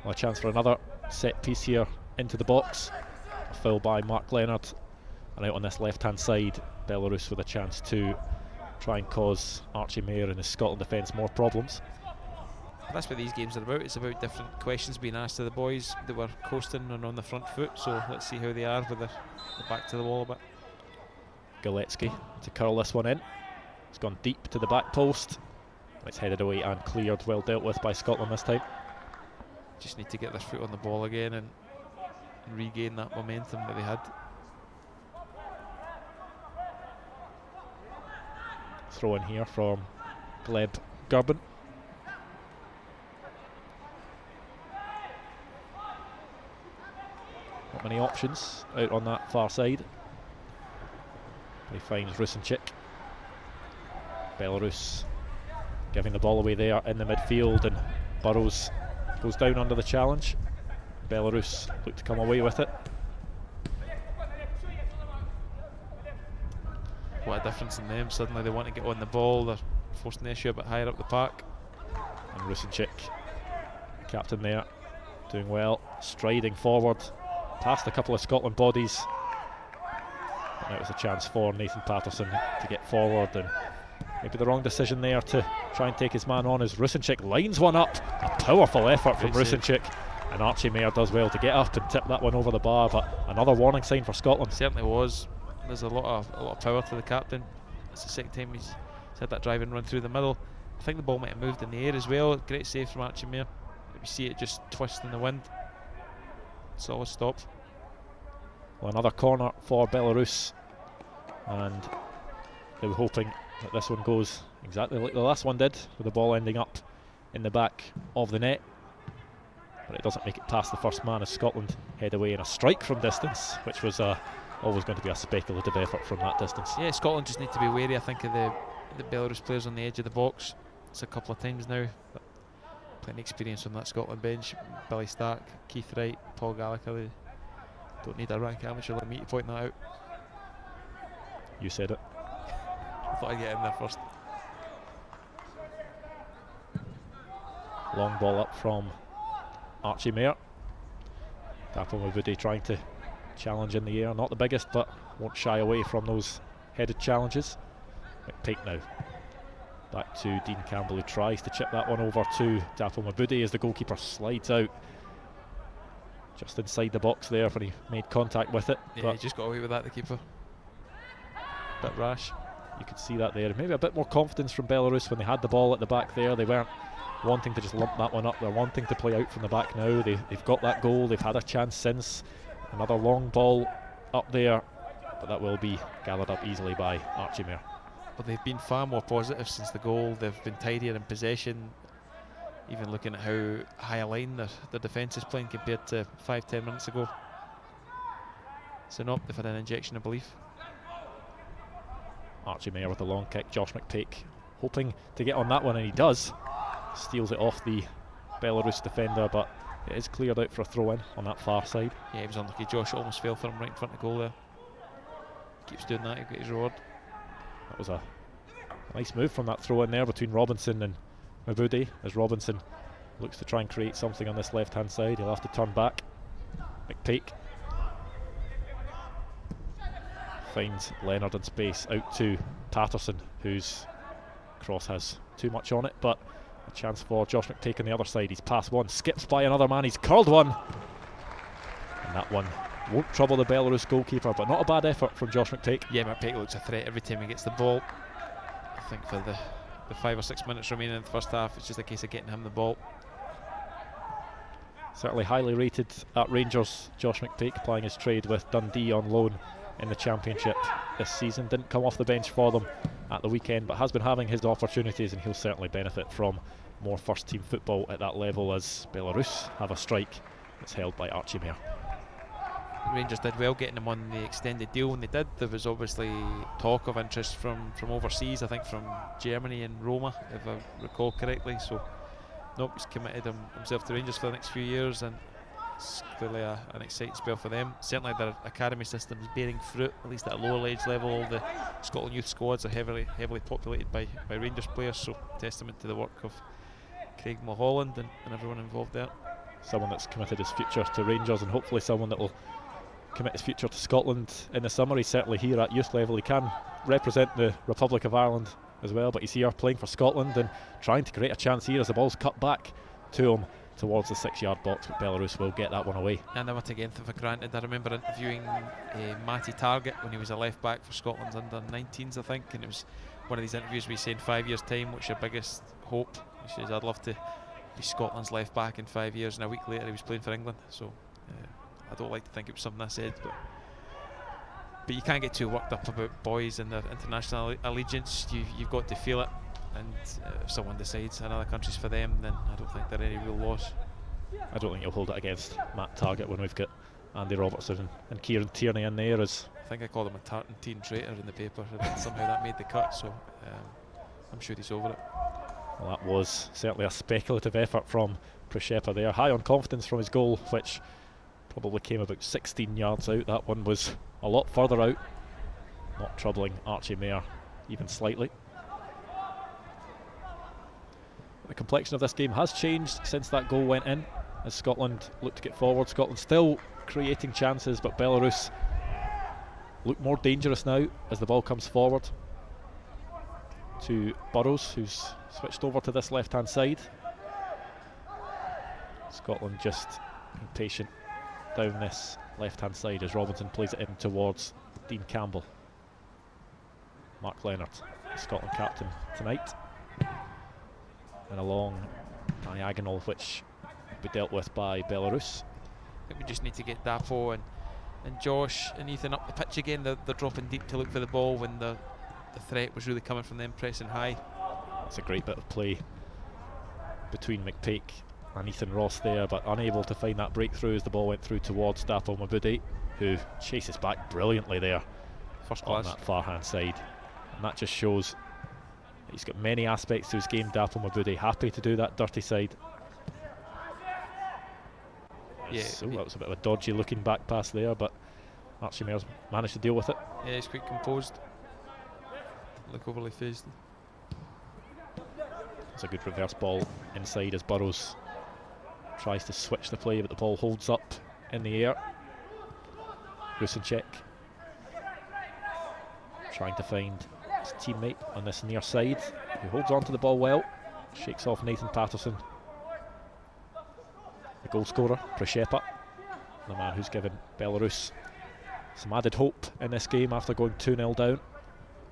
Well, a chance for another set piece here into the box. A foul by Mark Leonard, and out on this left hand side Belarus with a chance to try and cause Archie Mair and his Scotland defence more problems. That's what these games are about. It's about different questions being asked to the boys. They were coasting and on the front foot, so let's see how they are with their back to the wall a bit. Galetsky to curl this one in. It's gone deep to the back post. It's headed away and cleared, well dealt with by Scotland this time. Just need to get their foot on the ball again and regain that momentum that they had. Throw in here from Gleb Gerben. Not many options out on that far side. He finds Rusinchik. Belarus giving the ball away there in the midfield, and Burrows goes down under the challenge. Belarus look to come away with it. What a difference in them. Suddenly they want to get on the ball. They're forcing the issue a bit higher up the park. And Rusinchik, captain there, doing well, striding forward past a couple of Scotland bodies. But now it's a chance for Nathan Patterson to get forward, and maybe the wrong decision there to try and take his man on as Rusinchik lines one up. A powerful effort from Rusinchik, and Archie Mair does well to get up and tip that one over the bar, but another warning sign for Scotland. Certainly was. There's a lot of power to the captain. It's the second time he's had that drive and run through the middle. I think the ball might have moved in the air as well. Great save from Archie Mair. You see it just twist in the wind. Solid stop. Well, another corner for Belarus, and they were hoping that this one goes exactly like the last one did, with the ball ending up in the back of the net, but it doesn't make it past the first man as Scotland head away in a strike from distance, which was always going to be a speculative effort from that distance. Yeah, Scotland just need to be wary, I think, of the Belarus players on the edge of the box. It's a couple of times now, but plenty of experience on that Scotland bench. Billy Stark, Keith Wright, Paul Gallagher. They don't need a rank amateur like me to point that out. You said it. I thought I'd get in there first. Long ball up from Archie Mayer. Dapple Mabudi trying to challenge in the air. Not the biggest, but won't shy away from those headed challenges. McPake now. Back to Dean Campbell, who tries to chip that one over to Dapple Mabudi as the goalkeeper slides out just inside the box there when he made contact with it. Yeah, but he just got away with that, the keeper. Bit rash. You could see that there. Maybe a bit more confidence from Belarus when they had the ball at the back there. They weren't wanting to just lump that one up. They're wanting to play out from the back now. They've got that goal. They've had a chance since. Another long ball up there, but that will be gathered up easily by Archie Mayer. But they've been far more positive since the goal. They've been tidier in possession. Even looking at how high a line the defence is playing compared to 5-10 minutes ago. So no, they've had an injection of belief. Archie Mayer with the long kick. Josh McPake hoping to get on that one, and he does. Steals it off the Belarus defender, but it is cleared out for a throw in on that far side. Yeah, he was unlucky. Josh almost fell for him right in front of goal there. Keeps doing that, he'll get his reward. That was a nice move from that throw in there between Robinson and Mabudi, as Robinson looks to try and create something on this left hand side. He'll have to turn back. McPake finds Leonard in space out to Patterson, whose cross has too much on it, but a chance for Josh McPake on the other side. He's passed one, skips by another man, he's curled one, and that one won't trouble the Belarus goalkeeper, but not a bad effort from Josh McPake. Yeah, McPake looks a threat every time he gets the ball. I think for the 5 or 6 minutes remaining in the first half, it's just a case of getting him the ball. Certainly highly rated at Rangers, Josh McPake, plying his trade with Dundee on loan in the Championship this season. Didn't come off the bench for them at the weekend, but has been having his opportunities, and he'll certainly benefit from more first team football at that level, as Belarus have a strike that's held by Archie Mayer. Rangers did well getting him on the extended deal when they did. There was obviously talk of interest from overseas, I think from Germany and Roma, if I recall correctly. So nope, he's committed himself to Rangers for the next few years, and it's clearly an exciting spell for them. Certainly their academy system is bearing fruit, at least at a lower age level. All the Scotland youth squads are heavily populated by Rangers players, so testament to the work of Craig Mulholland and everyone involved there. Someone that's committed his future to Rangers, and hopefully someone that will commit his future to Scotland in the summer. He's certainly here at youth level. He can represent the Republic of Ireland as well, but he's here playing for Scotland and trying to create a chance here as the ball's cut back to him towards the 6-yard box, but Belarus will get that one away. And I want to get anything for granted. I remember interviewing Matty Targett when he was a left back for Scotland Under-19s, I think, and it was one of these interviews where he said, 5 years time, what's your biggest hope? He says, I'd love to be Scotland's left back in 5 years, and a week later he was playing for England. So I don't like to think it was something I said, but you can't get too worked up about boys and their international allegiance. You've got to feel it, and if someone decides another country's for them, then I don't think they're any real loss. I don't think you'll hold it against Matt Targett when we've got Andy Robertson and Kieran Tierney in there. As I think I called him a tartan-teen traitor in the paper, and somehow that made the cut, so I'm sure he's over it. well, that was certainly a speculative effort from Przyczepa there, high on confidence from his goal, which probably came about 16 yards out. That one was a lot further out, not troubling Archie Mayer even slightly. The complexion of this game has changed since that goal went in, as Scotland look to get forward. Scotland still creating chances, but Belarus look more dangerous now as the ball comes forward to Burrows, who's switched over to this left hand side. Scotland just impatient down this left hand side as Robinson plays it in towards Dean Campbell. Mark Leonard, the Scotland captain tonight, and a long diagonal which will be dealt with by Belarus. I think we just need to get Dapo and Josh and Ethan up the pitch again. They're dropping deep to look for the ball when the threat was really coming from them pressing high. It's a great bit of play between McPake and Ethan Ross there, but unable to find that breakthrough as the ball went through towards Dapple Mabudi, who chases back brilliantly there. First on class. that far hand side, and that just shows that he's got many aspects to his game. Dapple Mabudi happy to do that dirty side. Yeah, so that was a bit of a dodgy looking back pass there, but Archie Mayer's managed to deal with it. Yeah, he's quite composed. look overly phased. It's a good reverse ball inside as Burrows tries to switch the play, but the ball holds up in the air. Rusinchek trying to find his teammate on this near side, who holds on to the ball well, shakes off Nathan Patterson. The goal scorer, Przyczepa, the man who's given Belarus some added hope in this game after going 2-0 down.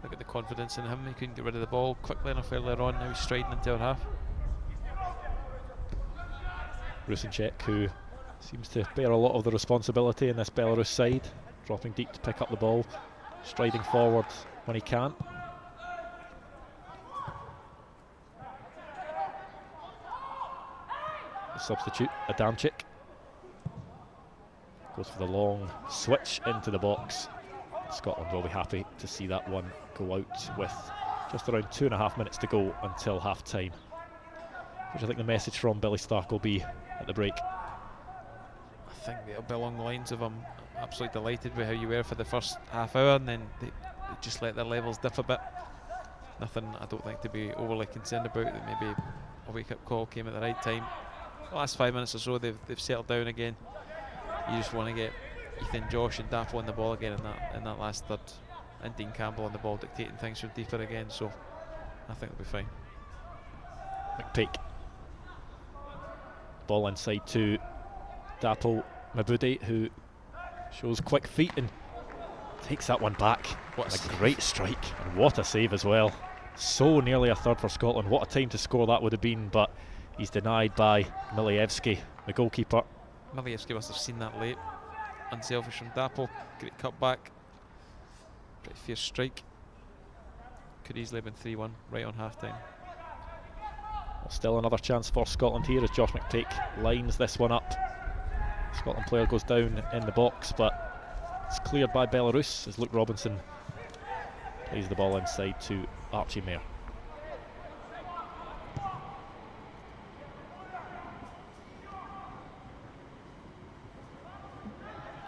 Look at the confidence in him. He couldn't get rid of the ball quickly enough earlier on. Now he's striding into our half. Rusinchek, who seems to bear a lot of the responsibility in this Belarus side, dropping deep to pick up the ball, striding forward when he can. The substitute, Adamczyk, goes for the long switch into the box. Scotland will be happy to see that one go out with just around 2.5 minutes to go until half time, which I think the message from Billy Stark will be at the break. I think it'll be along the lines of I'm absolutely delighted with how you were for the first half hour, and then they just let their levels dip a bit. Nothing I don't think to be overly concerned about, that maybe a wake-up call came at the right time. The last 5 minutes or so they've settled down again. You just want to get Ethan, Josh and Dapple on the ball again in that last third, and Dean Campbell on the ball dictating things from deeper again, so I think it'll be fine. McPeak, ball inside to Dapple Mabudi, who shows quick feet and takes that one back. What a great strike, and what a save as well. So nearly a third for Scotland. What a time to score that would have been, but he's denied by Milievski, the goalkeeper. Milievski must have seen that late. Unselfish from Dapple. Great cut back. Pretty fierce strike. Could easily have been 3-1 right on half time. Well, still another chance for Scotland here as Josh McPeak lines this one up. Scotland player goes down in the box, but it's cleared by Belarus as Luke Robinson plays the ball inside to Archie Mayer.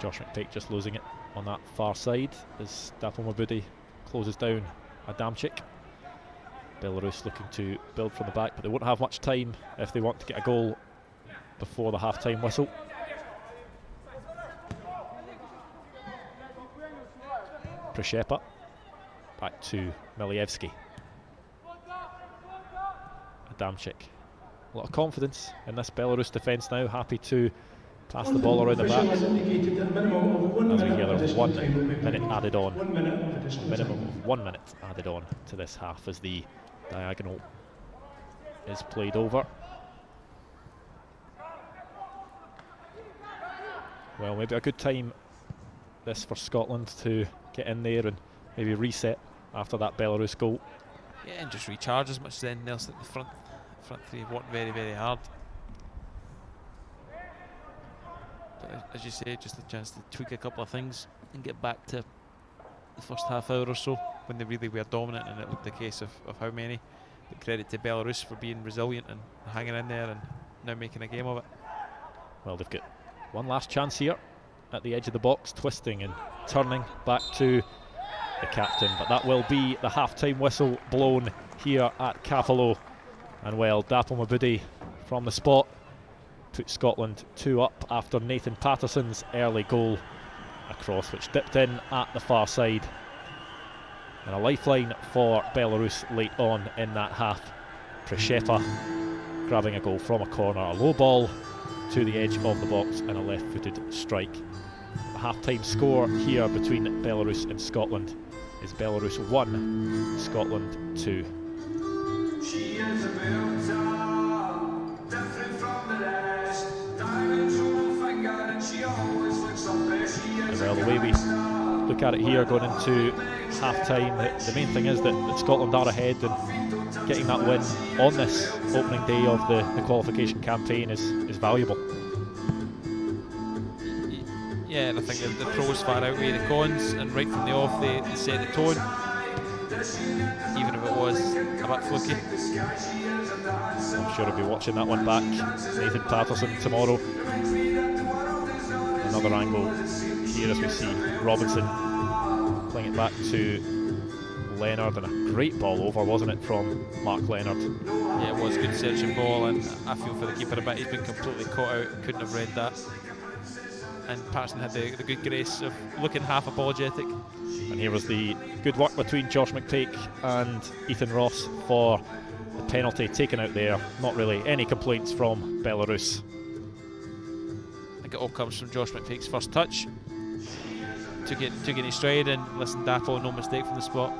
Josh McPeak just losing it on that far side as Dapple Mabudi closes down Adamczyk. Belarus looking to build from the back, but they won't have much time if they want to get a goal before the half-time whistle. Przyczepa back to Milievski. Adamczyk. A lot of confidence in this Belarus defence now, happy to pass the ball around the back. As we hear, there's 1 minute added on. A minimum of 1 minute added on to this half as the diagonal is played over. Well, maybe a good time this for Scotland to get in there and maybe reset after that Belarus goal. Yeah, and just recharge as much as anything else. At the front three have worked very, very hard. But as you say, just a chance to tweak a couple of things and get back to the first half hour or so when they really were dominant, and it looked the case of how many. But credit to Belarus for being resilient and hanging in there and now making a game of it. Well, they've got one last chance here at the edge of the box, twisting and turning back to the captain, but that will be the half-time whistle blown here at Cappielow. And well, Dapple Mabudi from the spot put Scotland 2 up after Nathan Patterson's early goal, a cross which dipped in at the far side, and a lifeline for Belarus late on in that half. Przyczepa grabbing a goal from a corner, a low ball to the edge of the box and a left-footed strike. The half-time score here between Belarus and Scotland is Belarus 1, Scotland 2. She is a different from the rest. Diamonds on her finger and she always looks her best. Well, the way we look at it here going into half-time, the main thing is that Scotland are ahead, and getting that win on this opening day of the qualification campaign is valuable. Yeah, and I think the pros far outweigh the cons, and right from the off they set the tone, even if it was a bit fluky. I'm sure I'll be watching that one back. Nathan Patterson tomorrow. Another angle here as we see Robinson playing it back to Leonard, and a great ball over, wasn't it, from Mark Leonard? Yeah, it was a good searching ball, and I feel for the keeper a bit. He's been completely caught out, couldn't have read that. And Patterson had the good grace of looking half apologetic. And here was the good work between Josh McTake and Ethan Ross for the penalty taken out there. Not really any complaints from Belarus. I think it all comes from Josh McTake's first touch. Took it in his stride, and listen, Dapo, no mistake from the spot.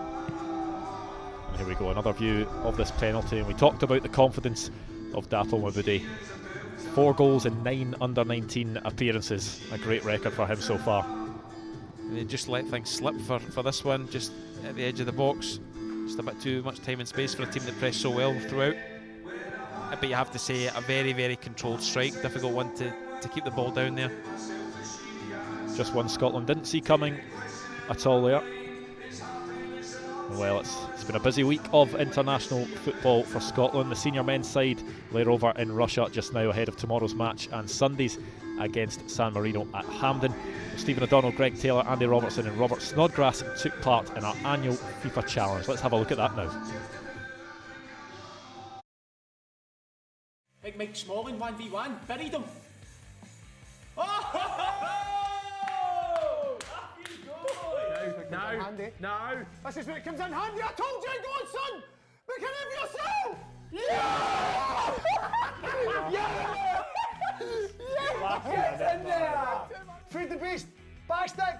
And here we go, another view of this penalty, and we talked about the confidence of Dapo Mabudi. 4 goals in 9 under-19 appearances, a great record for him so far. And they just let things slip for this one, just at the edge of the box. Just a bit too much time and space for a team that pressed so well throughout. But you have to say, a very, very controlled strike, difficult one to keep the ball down there. Just one Scotland didn't see coming at all there. Well, it's been a busy week of international football for Scotland. The senior men's side laid over in Russia just now ahead of tomorrow's match and Sunday's against San Marino at Hampden. Stephen O'Donnell, Greg Taylor, Andy Robertson and Robert Snodgrass took part in our annual FIFA challenge. Let's have a look at that now. Big Mike Smalling 1v1, buried him. No. This is when it comes in handy. I told you, go on, son. Look at him yourself. Yeah! Yeah! Yeah! Get in there. Feed the beast. Backstick.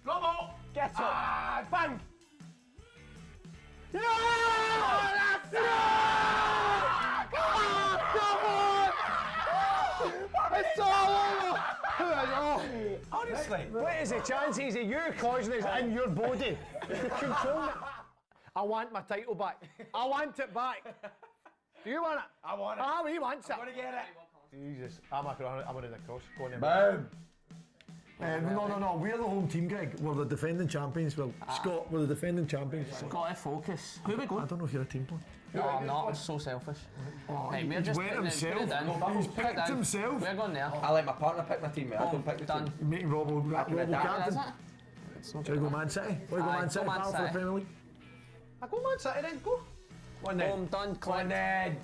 Bravo. Get up. Bang. Yeah! Come on! It's all over. Honestly, what is the chances of you causing this in your body? Control it. I want my title back. I want it back. Do you want it? I want it. Ah, he wants it. I'm gonna get it. Jesus, I'm in the cross. Go on then. Boom. No. We're the home team, Greg. We're the defending champions. Well, Scott, we're the defending champions. Got to focus. Who we I going? don't know if you're a team player. No, I'm not. I'm so selfish. Hey, we're He's just wet putting it- himself. put it down. He's Put it picked down. himself. We're going there. I let my partner pick my team, mate. I don't pick the Done. team. You're making Robbo Is captain. it? It's not Shall we go Man City? Go Aye, Man City, go Man battle for the City. Premier League. I go Man City then, go. One then. Boom, done, Come on click. then.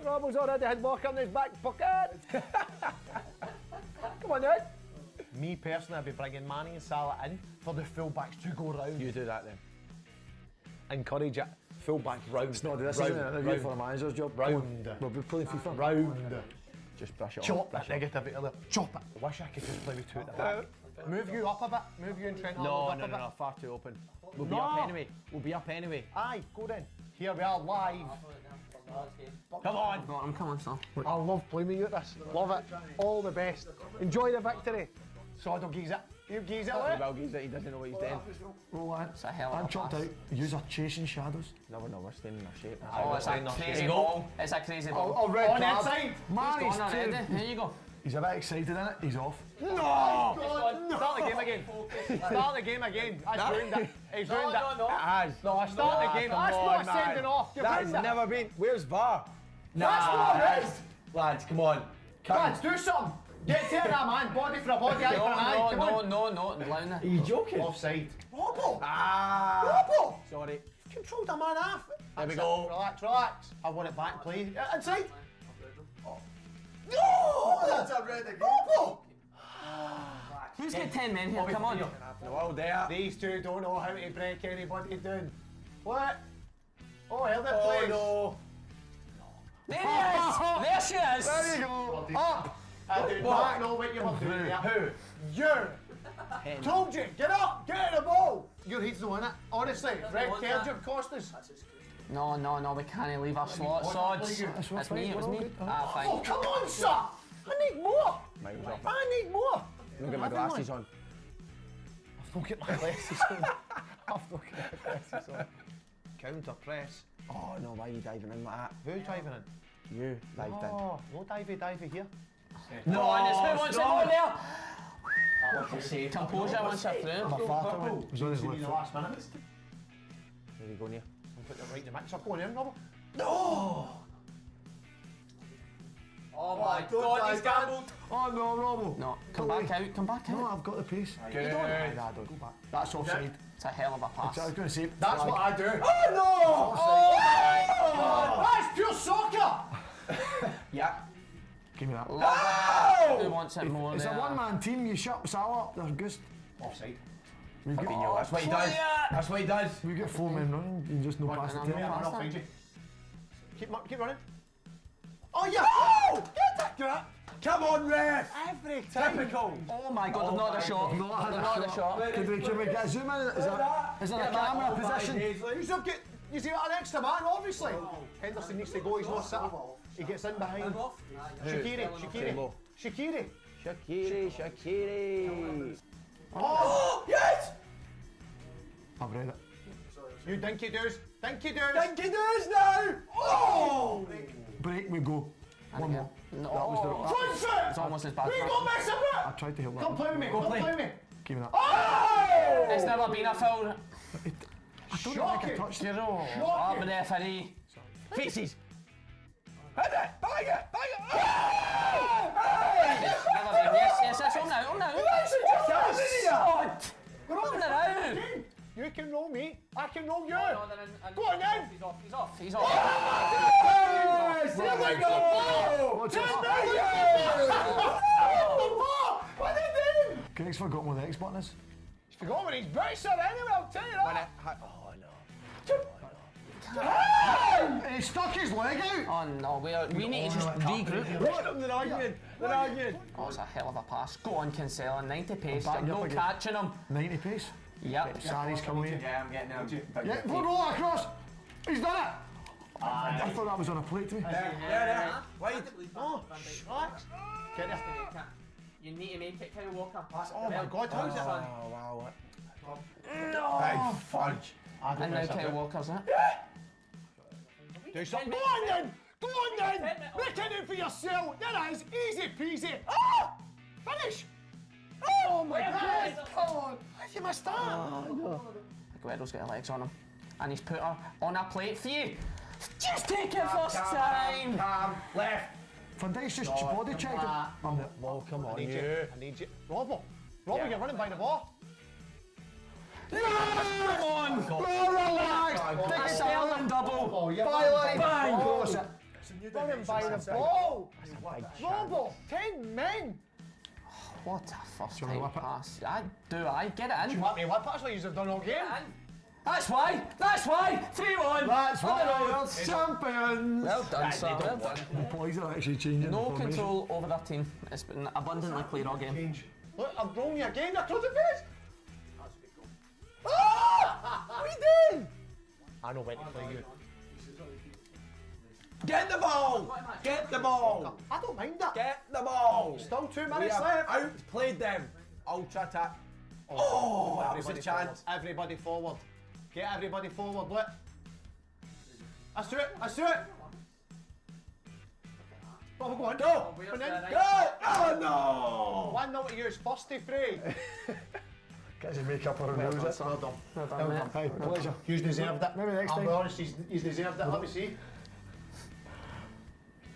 Robbo's already had walk in his back pocket. Come on then. Me personally, I'd be bringing Manny and Salah in for the fullbacks to go round. You do that then. Encourage it. Fullback round. It's not this, isn't it? An interview for a manager's job. Round. We'll be playing FIFA. Round. Just brush it Chop off. that negativity there. Chop it. I wish I could just play with 2 at the back. Move you up a bit. Move you and Trent Arnold up a bit. Far too open. We'll be No. up anyway. We'll be up anyway. Aye, go then. Here we are live. Come on. Got him, come on, son. I love playing with you at this. Love it. All the best. Enjoy the victory. Sod will geese it. You geese it, look. Well, he doesn't know what he's doing. Roll on. It's a hell of I'm a chopped pass. out. Yous are chasing shadows. No, we're staying in our shape. Oh, it's a crazy ball. It's a crazy ball. Oh, red On card. inside. Man, He's he's gone already. too. Here you go. He's a bit excited in it. He's off. No! Start the game again. Start the game again. That's ruined it. He's ruined it. It has. No, I start the game. come That's on, not sending off. You've That ruined has it. never been. Where's VAR? That's not red. Lads, come on. Lads, do something. Get to that man. Body for a body, eye for an eye. Come on. No, Liner. Are you joking? Offside. Robbo! Ah. Robbo! Sorry. Controlled a man half. There we That's go. it. Relax. I want it back, please. Inside. No! That's a red again. Robbo! Who's got 10 men here? Come on. Well, there. These two don't know how to break anybody down. What? Oh, held it, Oh please. no. There he is. There she is. There you go. Up. I did not know what you were doing there. Who? You. Told you. Get up. Get in the ball. Your head's not in it. Honestly, red card you've cost us. No, we can't leave our slot. Sods. It's me, it was me. Ah, fine. Oh, come on, sir. I need more. I need more. Look at my glasses on. I've not got my glasses on. I've not got my glasses on. Counter press. Oh no, why are you diving in like that? Who's diving in? You dived in. Oh, no divey here. No, and it's who wants it on there. What a save. Composure once you're through. My father went. He's on his left In the foot. last minute. There you go, near. I'm putting it right in the mix. I'm going in, Robert. No! Oh my God, he's gambled. Oh no, Robbo. No, come back out, come back out. No, I've got the pace. Good. Nah, don't go back. That's offside. It's a hell of a pass. I was going to say. That's what I do. Oh no! Oh, that's pure soccer. Yeah. Give me that. Love it. Who wants it more? It's a there? one-man team. You shut Salah up. They're good. Offside. We've got, That's what he does. That's what he does. we've got 4 men running. You just no pass and the I'm tail. not- I'll find you. Keep running. Oh yeah! Oh! Get that! Come on, ref! Every time. Typical. Oh my God, they've not had a shot. They've not had a shot. Can we get a zoom in? Is there a camera position? You see an extra man, obviously. Henderson needs to go. He's not sitting. He gets in behind. Shaqiri. Oh yes! I've read it. You dinky doos now! Oh! Break, we go. One more. No. That was the. Front foot! It's almost as bad. We don't mess up I it! tried to help that. Come play with me, come play with me. Give me that. Oh! It's never been a foul. I don't think I Shocking! touched it. Zero. Oh, the referee. Faces! Hit it! Bang it! Never been. Yes, it's on now, on now. What? On the round. You can roll me, I can roll you! Go on then. He's off. He's off. Yes! Here we go! What's Just it? what are they doing? Greg's forgotten what the X button is. He's forgotten when he's British anyway, I'll tell you that! He stuck his leg out. Oh no, we need to just regroup. What? They're arguing. Oh, it's a hell of a pass. Go on, Cancelo, 90 pace. back You're up no again. catching him. 90 pace. Yep. Sarri's coming here. Yeah, I'm getting out. Yeah, roll across. He's done it. I thought that was on a plate to me. There. Wide. Oh, get there. You need to make it, Kyle Walker. Oh my God, how's it? wow. Big fudge. And now Kyle Walker's it. Do something. Go on then! Make it in for yourself! There it is! Easy peasy! Ah! Finish! Oh my God! Come on! How you missed that? Aguero's got her legs on him. And he's put her on a plate for you. Just take it first time! Calm. Left. Van Dijk's just body checked it. Oh, come on, I need you. Robbo, you're running by the ball. Come on! Relax! A Sterling double! Oh, yeah. Bang! Cross it. Running by the ball. Robbo, 10 men. What a first Do you wanna time whip it? pass. I get it in. You want me what? That's what you've done all game. That's why! 3-1! That's why we're champions! Well done, sir. Well done. The boys are actually changing No the formation. control over their team. It's been abundantly clear all game. Look, I'm rolling you again across the face. Ah! What are you doing? I know when to play you. Get the ball! Get the ball! I don't mind that. Get the ball! Still 2 We minutes have left. outplayed them. Ultra attack. Oh, that was a chance. Everybody forward. Get everybody forward, look. That's it. Oh, go on. Go! we're And then there, go! Oh no! 1-0 to use, first to free. Gets his makeup on Well and done, knows it. well done. Well done, mate. Hey, pleasure. He's deserved it. Maybe next I'll time. be honest, he's deserved it. Let me see.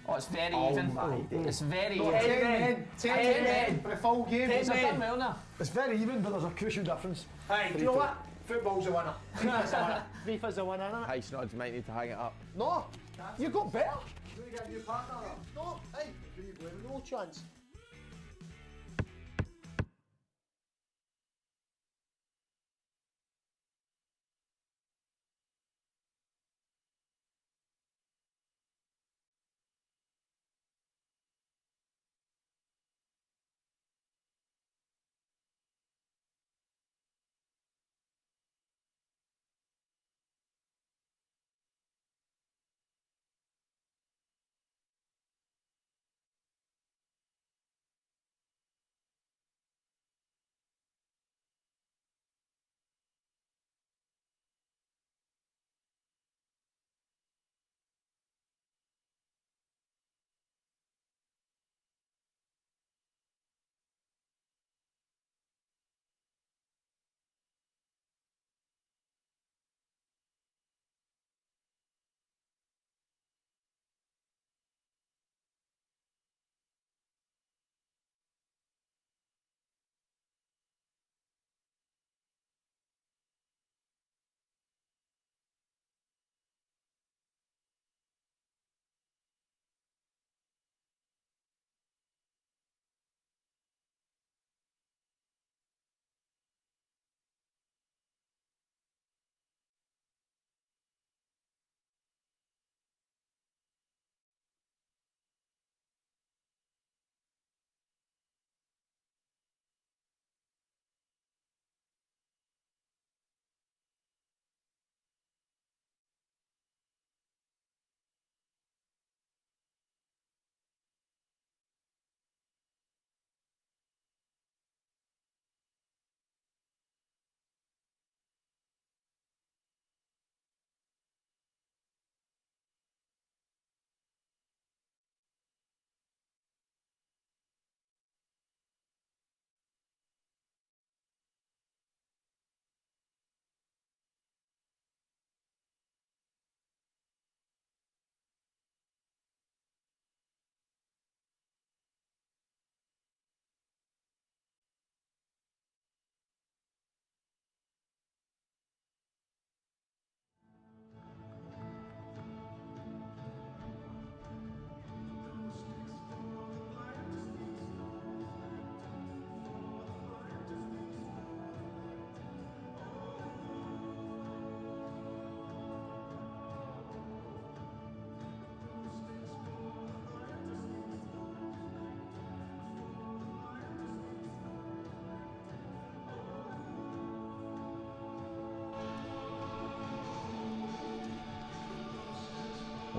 Oh, it's very even. It's very even. 10 men. 10 men for the full game. He's done well now. It's very even, but there's a crucial difference. Hey, do you know what? Football's a winner. FIFA's a winner. FIFA's a winner, isn't it? Hey, Snods might need to hang it up. No, you got better. No, hey, no chance.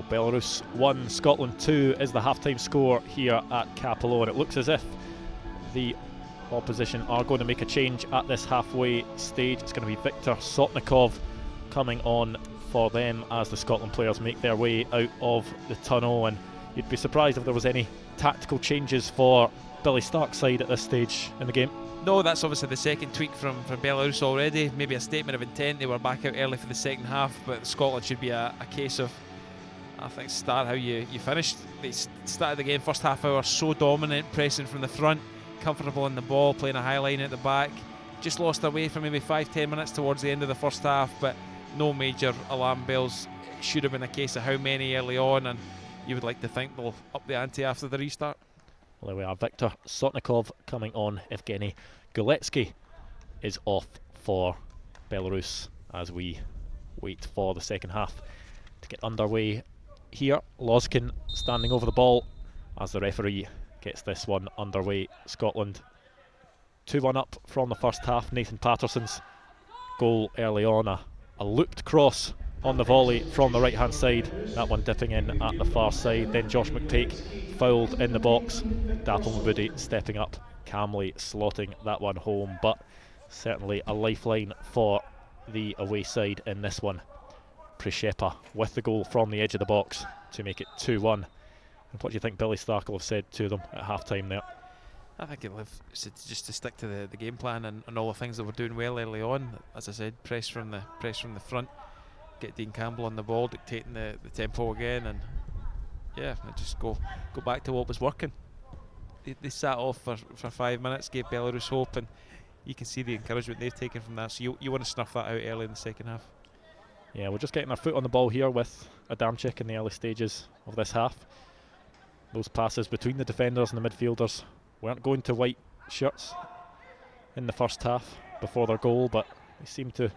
Belarus 1, Scotland 2 is the half-time score here at Cappielow, and it looks as if the opposition are going to make a change at this halfway stage. It's going to be Viktor Sotnikov coming on for them as the Scotland players make their way out of the tunnel, and you'd be surprised if there was any tactical changes for Billy Stark's side at this stage in the game. No, that's obviously the second tweak from Belarus already. Maybe a statement of intent. They were back out early for the second half, but Scotland should be a case of, I think, start how you finished. They started the game first half hour so dominant, pressing from the front, comfortable in the ball, playing a high line at the back. Just lost their way for maybe 5-10 minutes towards the end of the first half, but no major alarm bells. It should have been a case of how many early on, and you would like to think they'll up the ante after the restart. Well, there we are. Viktor Sotnikov coming on. Evgeny Guletsky is off for Belarus as we wait for the second half to get underway here. Lozkin standing over the ball as the referee gets this one underway. Scotland 2-1 up from the first half. Nathan Patterson's goal early on, a looped cross on the volley from the right hand side, that one dipping in at the far side. Then Josh McPake fouled in the box. Dapple Mabudi stepping up, calmly slotting that one home, but certainly a lifeline for the away side in this one. Prishepa with the goal from the edge of the box to make it 2-1. And what do you think Billy Stark will have said to them at half time there? I think he'll have said just to stick to the game plan and all the things that we're doing well early on. As I said, press from the front, get Dean Campbell on the ball, dictating the tempo again, and yeah, just go back to what was working. They sat off for 5 minutes, gave Belarus hope, and you can see the encouragement they've taken from that. So you want to snuff that out early in the second half. Yeah, we're just getting our foot on the ball here with Adamczyk in the early stages of this half. Those passes between the defenders and the midfielders weren't going to white shirts in the first half before their goal, but they seem to have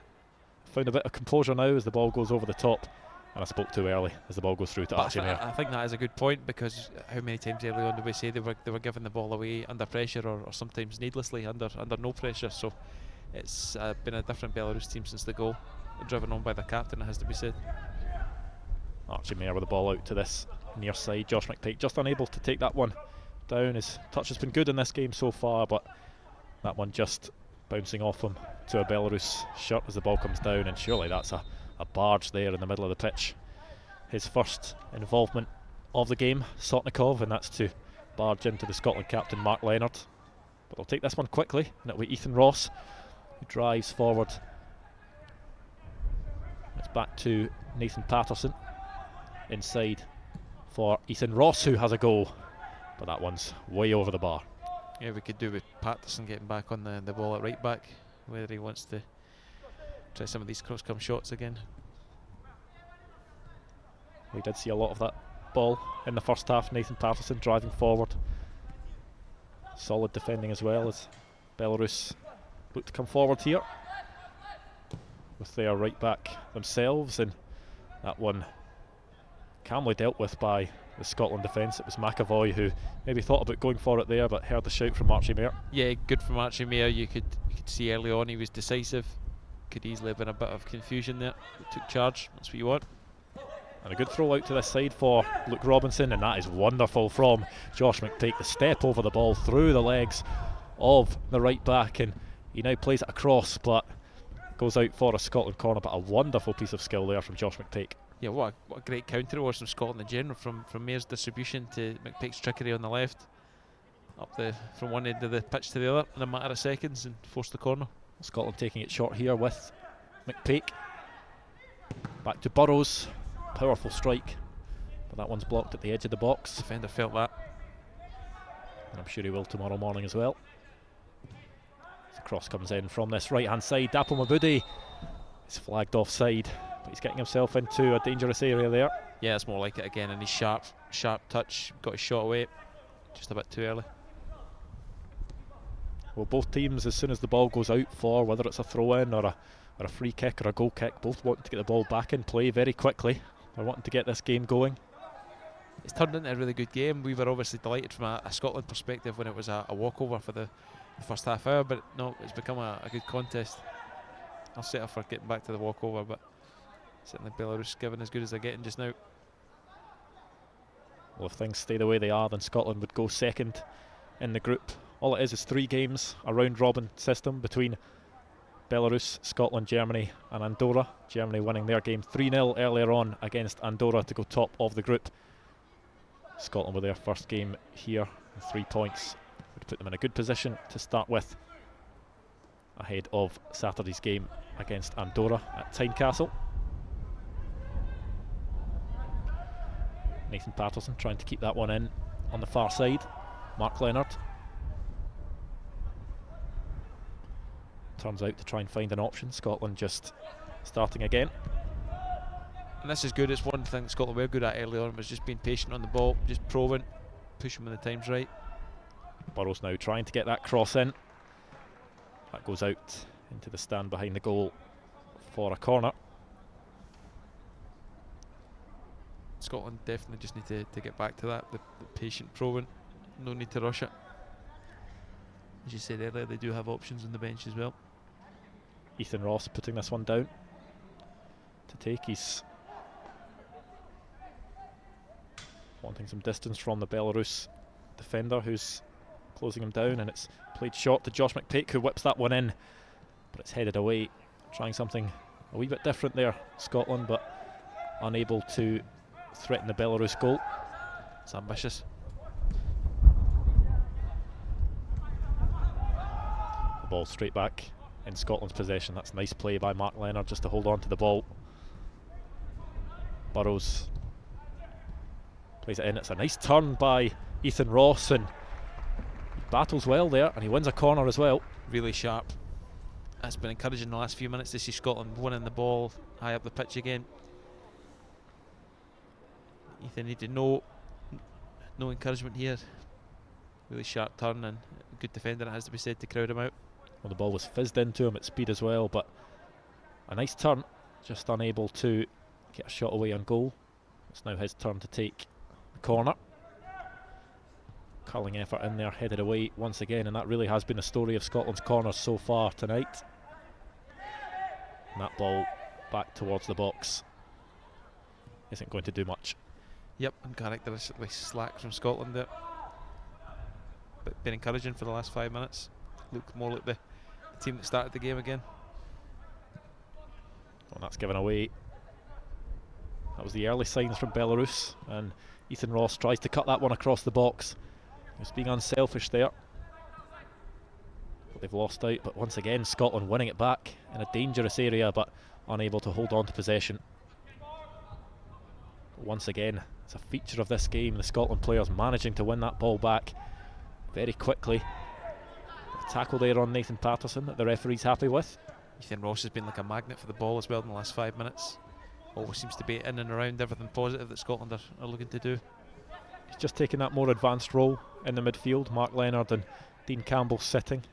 found a bit of composure now as the ball goes over the top. And I spoke too early as the ball goes through to Archie Mayer. I think that is a good point, because how many times early on did we say they were giving the ball away under pressure, or sometimes needlessly under no pressure. So it's been a different Belarus team since the goal, driven on by the captain, it has to be said. Archie Mayer with the ball out to this near side. Josh McPake just unable to take that one down. His touch has been good in this game so far, but that one just bouncing off him to a Belarus shirt as the ball comes down, and surely that's a barge there in the middle of the pitch. His first involvement of the game, Sotnikov, and that's to barge into the Scotland captain Mark Leonard. But they'll take this one quickly, and it'll be Ethan Ross who drives forward. It's back to Nathan Patterson inside for Ethan Ross, who has a goal, but that one's way over the bar. Yeah, we could do with Patterson getting back on the ball at right back, whether he wants to try some of these cross-come shots again. We did see a lot of that ball in the first half. Nathan Patterson driving forward. Solid defending as well, as Belarus look to come forward here with their right back themselves, and that one calmly dealt with by the Scotland defence. It was McAvoy who maybe thought about going for it there, but heard the shout from Archie Mayer. Yeah, good from Archie Mayer. You could see early on he was decisive. Could easily have been a bit of confusion there. He took charge. That's what you want. And a good throw out to this side for Luke Robinson, and that is wonderful from Josh McPake. The step over the ball through the legs of the right back, and he now plays it across, but goes out for a Scotland corner. But a wonderful piece of skill there from Josh McPake. Yeah, what a great counter it was from Scotland in general, from Mayer's distribution to McPake's trickery on the left, from one end of the pitch to the other in a matter of seconds, and forced the corner. Scotland taking it short here with McPake. Back to Burrows. Powerful strike, but that one's blocked at the edge of the box. Defender felt that, and I'm sure he will tomorrow morning as well. The cross comes in from this right hand side. Dapple Mabudi is flagged offside, but he's getting himself into a dangerous area there. Yeah, it's more like it again, and his sharp touch got his shot away just a bit too early. Well, both teams, as soon as the ball goes out for, whether it's a throw in or a free kick or a goal kick, both want to get the ball back in play very quickly. They're wanting to get this game going. It's turned into a really good game. We were obviously delighted from a Scotland perspective when it was a walkover for the first half hour, but no, it's become a good contest. I'll set up for getting back to the walkover, but certainly Belarus giving as good as they're getting just now. Well, if things stay the way they are, then Scotland would go second in the group. All it is 3 games, a round-robin system between Belarus, Scotland, Germany and Andorra. Germany winning their game 3-0 earlier on against Andorra to go top of the group. Scotland with their first game here, 3 points would put them in a good position to start with ahead of Saturday's game against Andorra at Tynecastle. Nathan Patterson trying to keep that one in on the far side. Mark Leonard turns out to try and find an option. Scotland just starting again. And this is good. It's one thing Scotland were good at early on, was just being patient on the ball, just probing, pushing when the time's right. Burrows now trying to get that cross in. That goes out into the stand behind the goal for a corner. Scotland definitely just need to get back to that, the patient probing, no need to rush it. As you said earlier, they do have options on the bench as well. Ethan Ross putting this one down to take. He's wanting some distance from the Belarus defender who's closing him down, and it's played short to Josh McPake, who whips that one in, but it's headed away. Trying something a wee bit different there, Scotland, but unable to threaten the Belarus goal. It's ambitious. The ball straight back in Scotland's possession. That's nice play by Mark Leonard just to hold on to the ball. Burrows plays it in. It's a nice turn by Ethan Ross, and he battles well there, and he wins a corner as well. Really sharp. That's been encouraging the last few minutes to see Scotland winning the ball high up the pitch again. Ethan needed no encouragement here. Really sharp turn, and a good defender, it has to be said, to crowd him out. Well, the ball was fizzed into him at speed as well, but a nice turn, just unable to get a shot away on goal. It's now his turn to take the corner. Curling effort in there, headed away once again, and that really has been the story of Scotland's corners so far tonight. And that ball back towards the box isn't going to do much. Yep, uncharacteristically slack from Scotland there. But been encouraging for the last 5 minutes. Look more like the team that started the game again. Well, that's given away. That was the early signs from Belarus, and Ethan Ross tries to cut that one across the box. He was being unselfish there. But they've lost out, but once again Scotland winning it back in a dangerous area, but unable to hold on to possession. But once again, it's a feature of this game, the Scotland players managing to win that ball back very quickly. A tackle there on Nathan Patterson that the referee's happy with. Ethan Ross has been like a magnet for the ball as well in the last 5 minutes. Always seems to be in and around everything positive that Scotland are looking to do. He's just taking that more advanced role in the midfield. Mark Leonard and Dean Campbell sitting.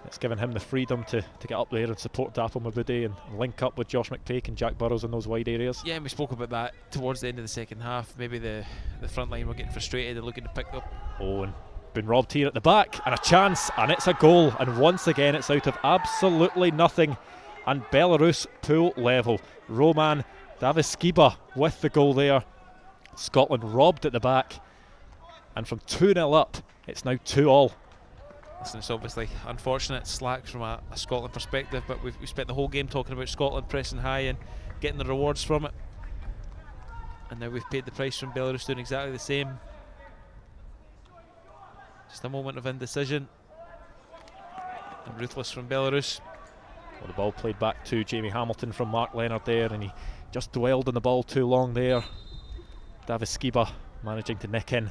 It's given him the freedom to get up there and support Dapple Mabudi and link up with Josh McPake and Jack Burrows in those wide areas. Yeah, and we spoke about that towards the end of the second half. Maybe the front line were getting frustrated and looking to pick up. Oh, and been robbed here at the back, and a chance, and it's a goal, and once again it's out of absolutely nothing, and Belarus pool level. Roman Daviskiba with the goal there. Scotland robbed at the back, and from 2-0 up it's now 2-2. Listen, it's obviously unfortunate slack from a Scotland perspective, but we spent the whole game talking about Scotland pressing high and getting the rewards from it, and now we've paid the price from Belarus doing exactly the same. Just a moment of indecision and ruthless from Belarus. Well, the ball played back to Jamie Hamilton from Mark Leonard there, and he just dwelled on the ball too long there. Daviskiba managing to nick in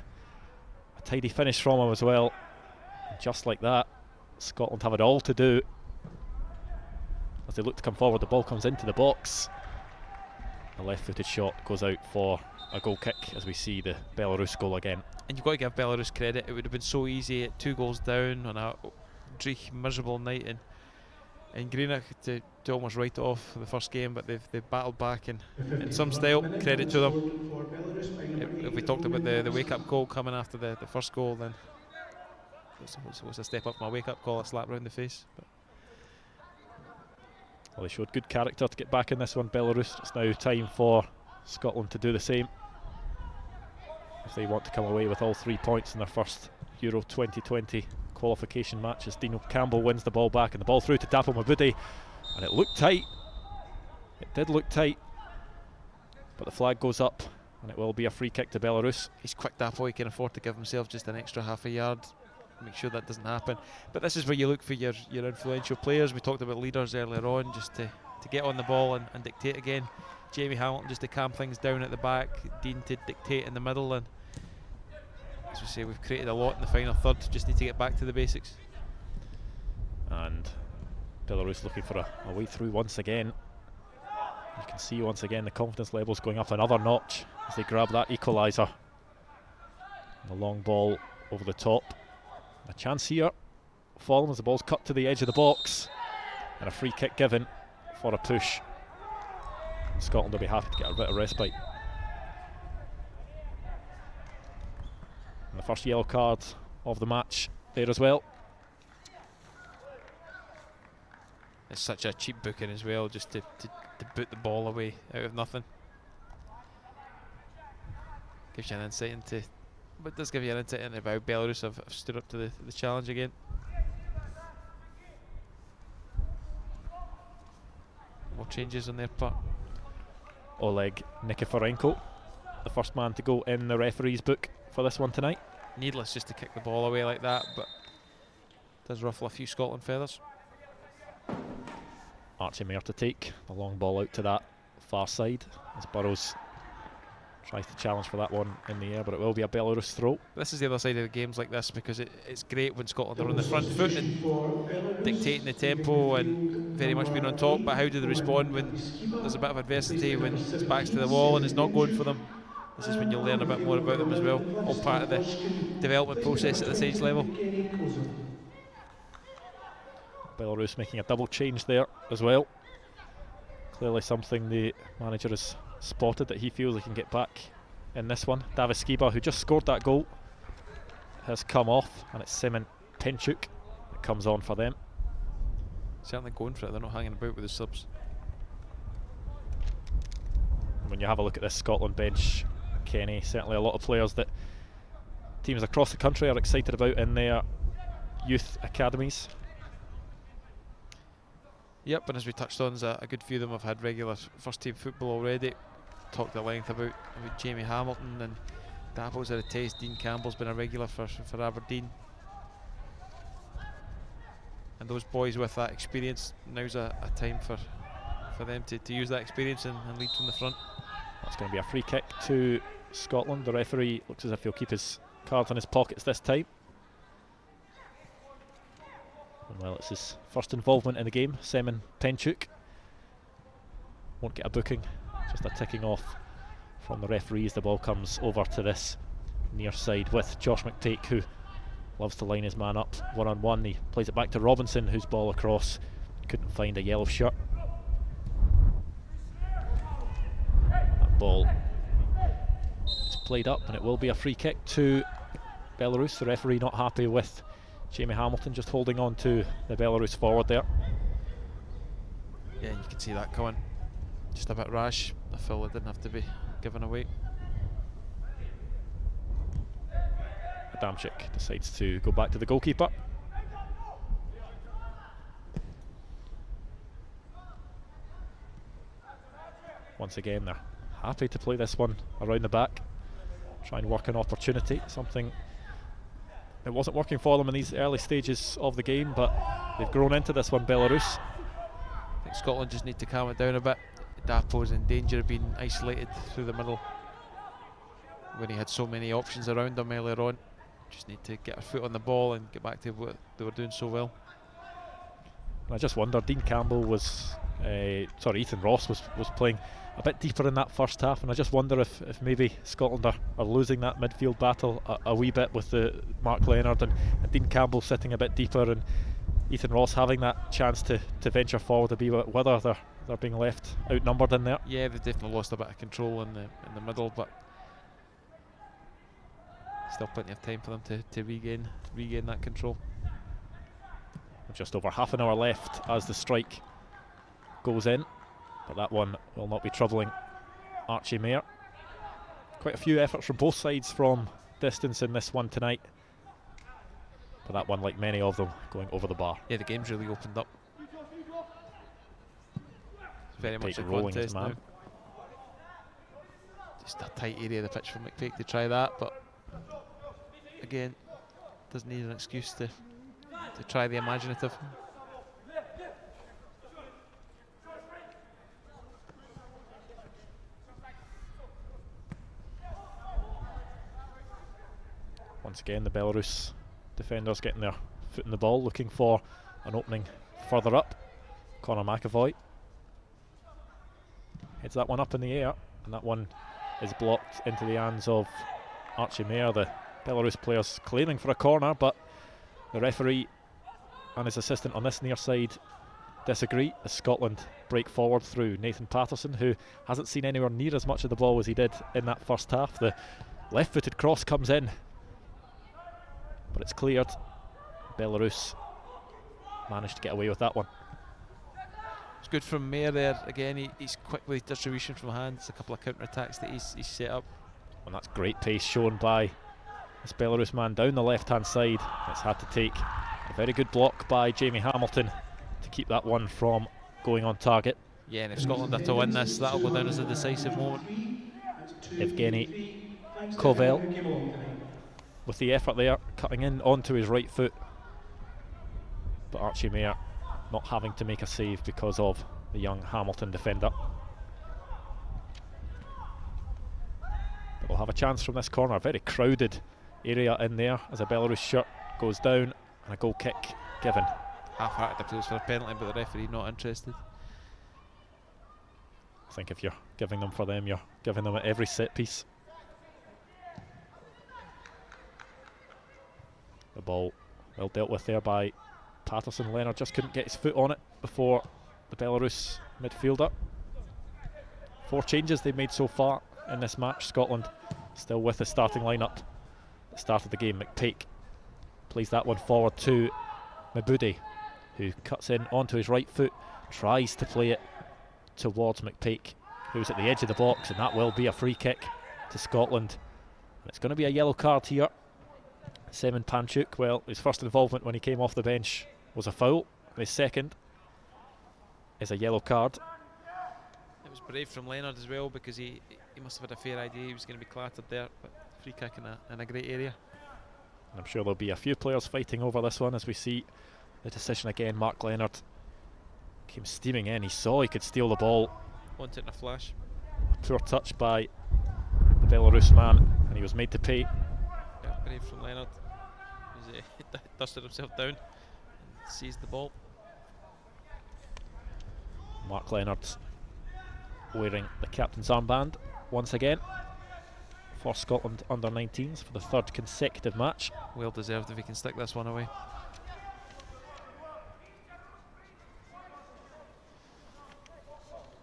a tidy finish from him as well. And just like that, Scotland have it all to do. As they look to come forward, the ball comes into the box. A left-footed shot goes out for a goal kick as we see the Belarus goal again. And you've got to give Belarus credit. It would have been so easy at 2 goals down on a dreich, miserable night in Greenock to almost write it off the first game, but they've battled back in some style. Credit to them. If we talked about the wake-up call coming after the first goal, then it was a step up from a wake-up call, a slap round the face. But well, they showed good character to get back in this one, Belarus. It's now time for Scotland to do the same. if they want to come away with all 3 points in their first Euro 2020 qualification match, as Dean Campbell wins the ball back and the ball through to Dapo Mabudi, and it looked tight. It did look tight, but the flag goes up and it will be a free kick to Belarus. He's quick, Dapo. He can afford to give himself just an extra half a yard, make sure that doesn't happen. But this is where you look for your influential players. We talked about leaders earlier on, just to get on the ball and dictate again. Jamie Hamilton just to calm things down at the back, Dean to dictate in the middle, and as we say, we've created a lot in the final third, just need to get back to the basics. And Belarus looking for a way through once again. You can see once again the confidence levels going up another notch as they grab that equaliser. The long ball over the top. A chance here for them as the ball's cut to the edge of the box, and a free kick given for a push. Scotland will be happy to get a bit of respite. And the first yellow card of the match there as well. It's such a cheap booking as well, just to boot the ball away out of nothing. Gives you an insight into, but it does give you an insight into how Belarus have stood up to the challenge again. More changes on their part. Oleg Nikiforenko, the first man to go in the referee's book for this one tonight. Needless just to kick the ball away like that, but does ruffle a few Scotland feathers. Archie Mayer to take the long ball out to that far side as Burrows tries to challenge for that one in the air, but it will be a Belarus throw. This is the other side of the games like this, because it's great when Scotland are on the front foot and dictating the tempo and very much being on top, but how do they respond when there's a bit of adversity, when it's backs to the wall and it's not going for them? This is when you learn a bit more about them as well, all part of the development process at this age level. Belarus making a double change there as well. Clearly something the manager has spotted, that he feels he can get back in this one. Davis Skiba, who just scored that goal, has come off, and it's Semen Penchuk that comes on for them. Certainly going for it, they're not hanging about with the subs. And when you have a look at this Scotland bench, Kenny, certainly a lot of players that teams across the country are excited about in their youth academies. Yep, and as we touched on, a good few of them have had regular first team football already. Talked at length about Jamie Hamilton, and Dapo's had a taste. Dean Campbell's been a regular for Aberdeen. And those boys with that experience, now's a time for them to use that experience and lead from the front. That's going to be a free kick to Scotland. The referee looks as if he'll keep his cards in his pockets this time. And well, it's his first involvement in the game. Semen Penchuk won't get a booking, just a ticking off from the referees. The ball comes over to this near side with Josh McTake, who loves to line his man up one-on-one. He plays it back to Robinson, whose ball across, couldn't find a yellow shirt. That ball is played up, and it will be a free kick to Belarus. The referee not happy with Jamie Hamilton just holding on to the Belarus forward there. Yeah, you can see that coming. Just a bit rash. I feel it didn't have to be given away. Adamczyk decides to go back to the goalkeeper. Once again, they're happy to play this one around the back, try and work an opportunity, something that wasn't working for them in these early stages of the game, but they've grown into this one, Belarus. I think Scotland just need to calm it down a bit. Dapo's in danger of being isolated through the middle when he had so many options around him earlier on. Just need to get a foot on the ball and get back to what they were doing so well. And I just wonder, Dean Campbell was, Ethan Ross was playing a bit deeper in that first half, and I just wonder if maybe Scotland are losing that midfield battle a wee bit with the Mark Leonard and Dean Campbell sitting a bit deeper, and Ethan Ross having that chance to venture forward a bit, whether they're being left outnumbered in there. Yeah, they've definitely lost a bit of control in the middle, but still plenty of time for them to regain that control. Just over half an hour left as the strike goes in, but that one will not be troubling Archie Mayer. Quite a few efforts from both sides from distance in this one tonight. But that one, like many of them, going over the bar. Yeah, the game's really opened up. It's very much a rolling his contest man. now. Just a tight area of the pitch for McPake to try that, but again, doesn't need an excuse to try the imaginative. Once again, the Belarus defenders getting their foot in the ball, looking for an opening further up. Conor McAvoy heads that one up in the air, and that one is blocked into the hands of Archie Mayer. The Belarus players claiming for a corner, but the referee and his assistant on this near side disagree as Scotland break forward through Nathan Patterson, who hasn't seen anywhere near as much of the ball as he did in that first half. The left-footed cross comes in, but it's cleared. Belarus managed to get away with that one. It's good from Mayer there. Again, he's quickly distribution from hands, a couple of counter-attacks that he's set up. And that's great pace shown by this Belarus man down the left-hand side. It's had to take a very good block by Jamie Hamilton to keep that one from going on target. Yeah, and if Scotland are to win this, that'll go down as a decisive moment. Evgeny Kovel with the effort there, cutting in onto his right foot, but Archie Mayer not having to make a save because of the young Hamilton defender. But they'll have a chance from this corner. Very crowded area in there as a Belarus shirt goes down and a goal kick given. Half-hearted appeals for a penalty, but the referee not interested. I think if you're giving them for them, you're giving them at every set piece. The ball well dealt with there by Patterson. Leonard just couldn't get his foot on it before the Belarus midfielder. 4 changes they've made so far in this match. Scotland still with the starting lineup at the start of the game. McPake plays that one forward to Mabudi, who cuts in onto his right foot, tries to play it towards McPake, who's at the edge of the box, and that will be a free kick to Scotland. And it's going to be a yellow card here. Semen Panchuk, well, his first involvement when he came off the bench was a foul, and his second is a yellow card. It was brave from Leonard as well, because he must have had a fair idea he was going to be clattered there, but free kick in a great area. And I'm sure there'll be a few players fighting over this one as we see the decision again. Mark Leonard came steaming in, he saw he could steal the ball. Wanted in a flash. A poor touch by the Belarus man, and he was made to pay. Yeah, brave from Leonard. He's dusted himself down and seized the ball. Mark Leonard wearing the captain's armband once again for Scotland Under-19s for the 3rd consecutive match. Well deserved if he can stick this one away.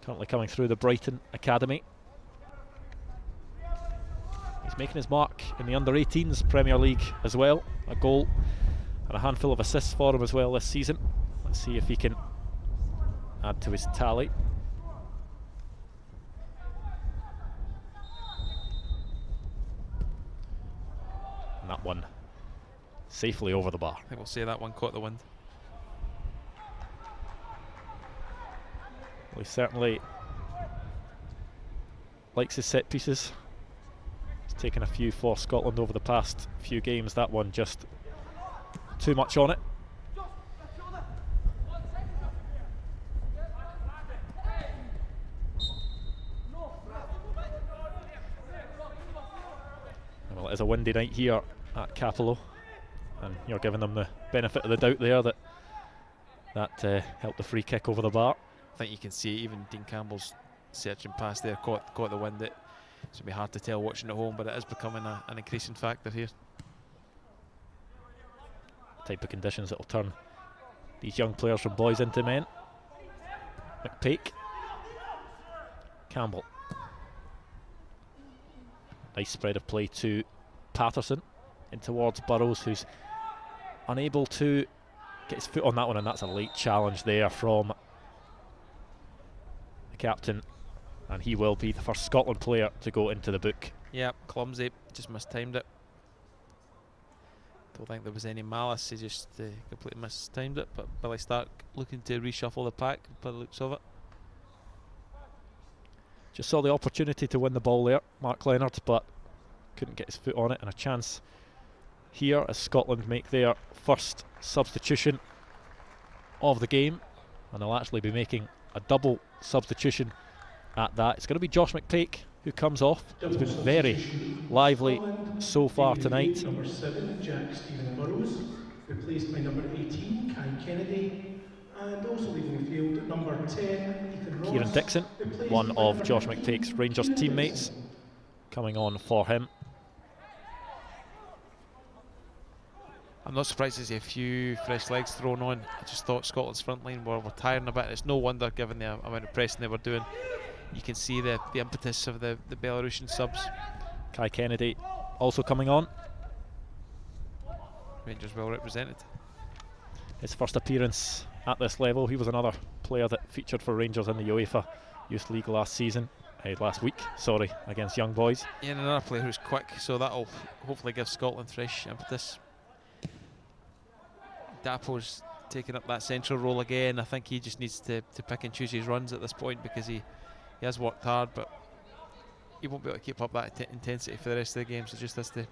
Currently coming through the Brighton Academy. He's making his mark in the Under-18s Premier League as well. A goal and a handful of assists for him as well this season. Let's see if he can add to his tally. And that one safely over the bar. I think we'll say that one caught the wind. Well, he certainly likes his set pieces. He's taken a few for Scotland over the past few games. That one just too much on it. Well, it is a windy night here at Cappielow, and you're giving them the benefit of the doubt there that helped the free kick over the bar. I think you can see even Dean Campbell's searching past there caught the wind. It's going to be hard to tell watching at home, but it is becoming an increasing factor here. Type of conditions that will turn these young players from boys into men. McPake, Campbell. Nice spread of play to Patterson in towards Burrows, who's unable to get his foot on that one, and that's a late challenge there from the captain, and he will be the first Scotland player to go into the book Yeah, clumsy, just mistimed it. Don't think there was any malice, he just completely mistimed it. But Billy Stark looking to reshuffle the pack by the looks of it. Just saw the opportunity to win the ball there, Mark Leonard, but couldn't get his foot on it. And a chance here as Scotland make their first substitution of the game, and they'll actually be making a double substitution at that. It's going to be Josh McPake who comes off. It's been very lively so far tonight. Number 7, Jack Stephen Burrows, replaced by number 18, Kai Kennedy, and also leaving the field, number 10, Ethan Ross. Kieran Dixon, one of Josh McPake's Rangers teammates, coming on for him. I'm not surprised to see a few fresh legs thrown on. I just thought Scotland's front line were tiring a bit. It's no wonder given the amount of pressing they were doing. You can see the impetus of the Belarusian subs. Kai Kennedy also coming on. Rangers well represented. His first appearance at this level. He was another player that featured for Rangers in the UEFA Youth League last week, against Young Boys. Yeah, and another player who's quick, so that'll hopefully give Scotland fresh impetus. Dapo's taking up that central role again. I think he just needs to pick and choose his runs at this point, because he has worked hard, but he won't be able to keep up that intensity for the rest of the game, so just has to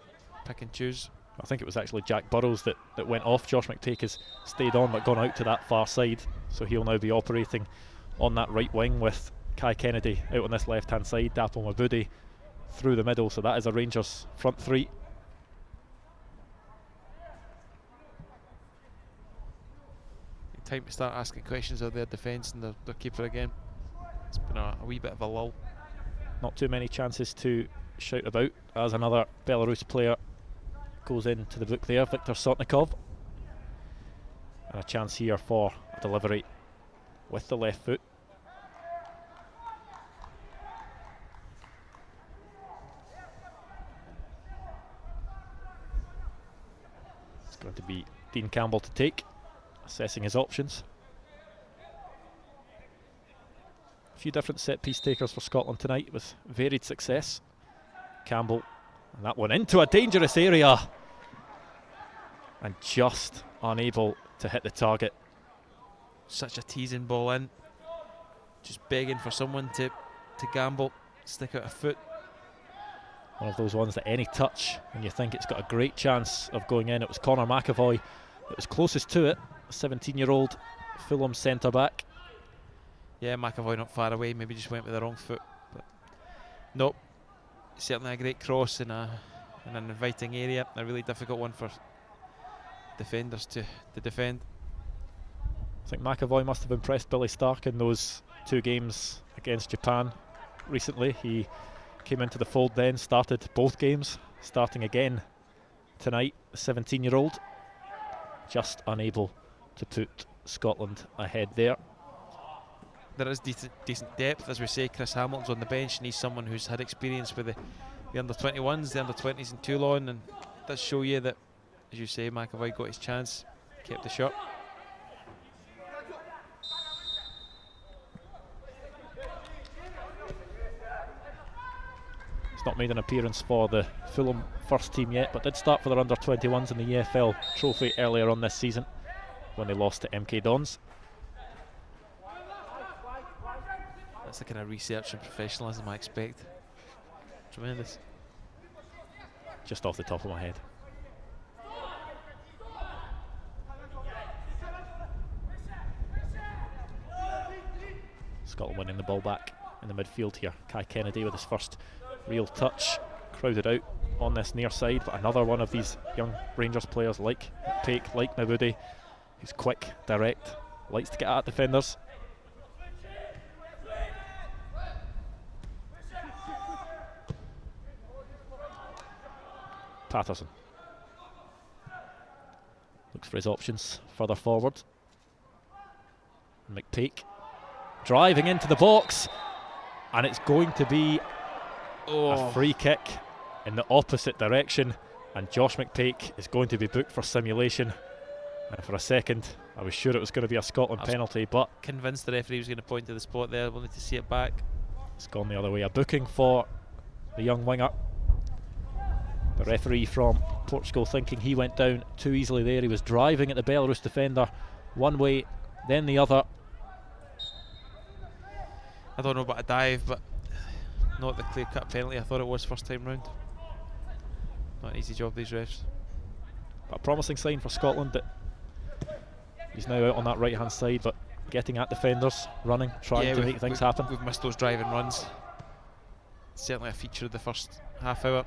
pick and choose. I think it was actually Jack Burrows that went off. Josh McPake has stayed on but gone out to that far side, so he'll now be operating on that right wing with Kai Kennedy out on this left hand side, Dapo Mabudi through the middle. So that is a Rangers front three. Time to start asking questions of their defence and their keeper again. It's been a wee bit of a lull. Not too many chances to shout about as another Belarus player goes into the book there, Viktor Sotnikov. And a chance here for a delivery with the left foot. It's going to be Dean Campbell to take, assessing his options. A few different set piece takers for Scotland tonight with varied success. Campbell, and that one into a dangerous area and just unable to hit the target. Such a teasing ball in, just begging for someone to gamble, stick out a foot. One of those ones that any touch and you think it's got a great chance of going in. It was Conor McAvoy that was closest to it, a 17-year-old Fulham centre back. Yeah, McAvoy not far away, maybe just went with the wrong foot, but nope. Certainly a great cross in an inviting area, a really difficult one for defenders to defend. I think McAvoy must have impressed Billy Stark in those two games against Japan recently. He came into the fold then, started both games, starting again tonight. The 17-year-old just unable to put Scotland ahead there. There is decent depth, as we say. Chris Hamilton's on the bench, and he's someone who's had experience with the under-21s, the under-20s in Toulon, and it does show you that, as you say, McAvoy got his chance, kept the shot. He's not made an appearance for the Fulham first team yet, but did start for their under-21s in the EFL trophy earlier on this season when they lost to MK Dons. That's the kind of research and professionalism I expect. Tremendous. Just off the top of my head. Scotland winning the ball back in the midfield here. Kai Kennedy with his first real touch. Crowded out on this near side, but another one of these young Rangers players like Pake, like Mabudi, who's quick, direct, likes to get at defenders. Patterson looks for his options further forward. McPake driving into the box, and it's going to be a free kick in the opposite direction, and Josh McPake is going to be booked for simulation. And for a second I was sure it was going to be a Scotland penalty, but convinced the referee was going to point to the spot there. Wanted to see it back. It's gone the other way. A booking for the young winger. The referee from Portugal thinking he went down too easily there. He was driving at the Belarus defender one way, then the other. I don't know about a dive, but not the clear-cut penalty I thought it was first time round. Not an easy job, these refs. But a promising sign for Scotland that he's now out on that right hand side, but getting at defenders, running, trying to make things happen. We've missed those driving runs. Certainly a feature of the first half hour.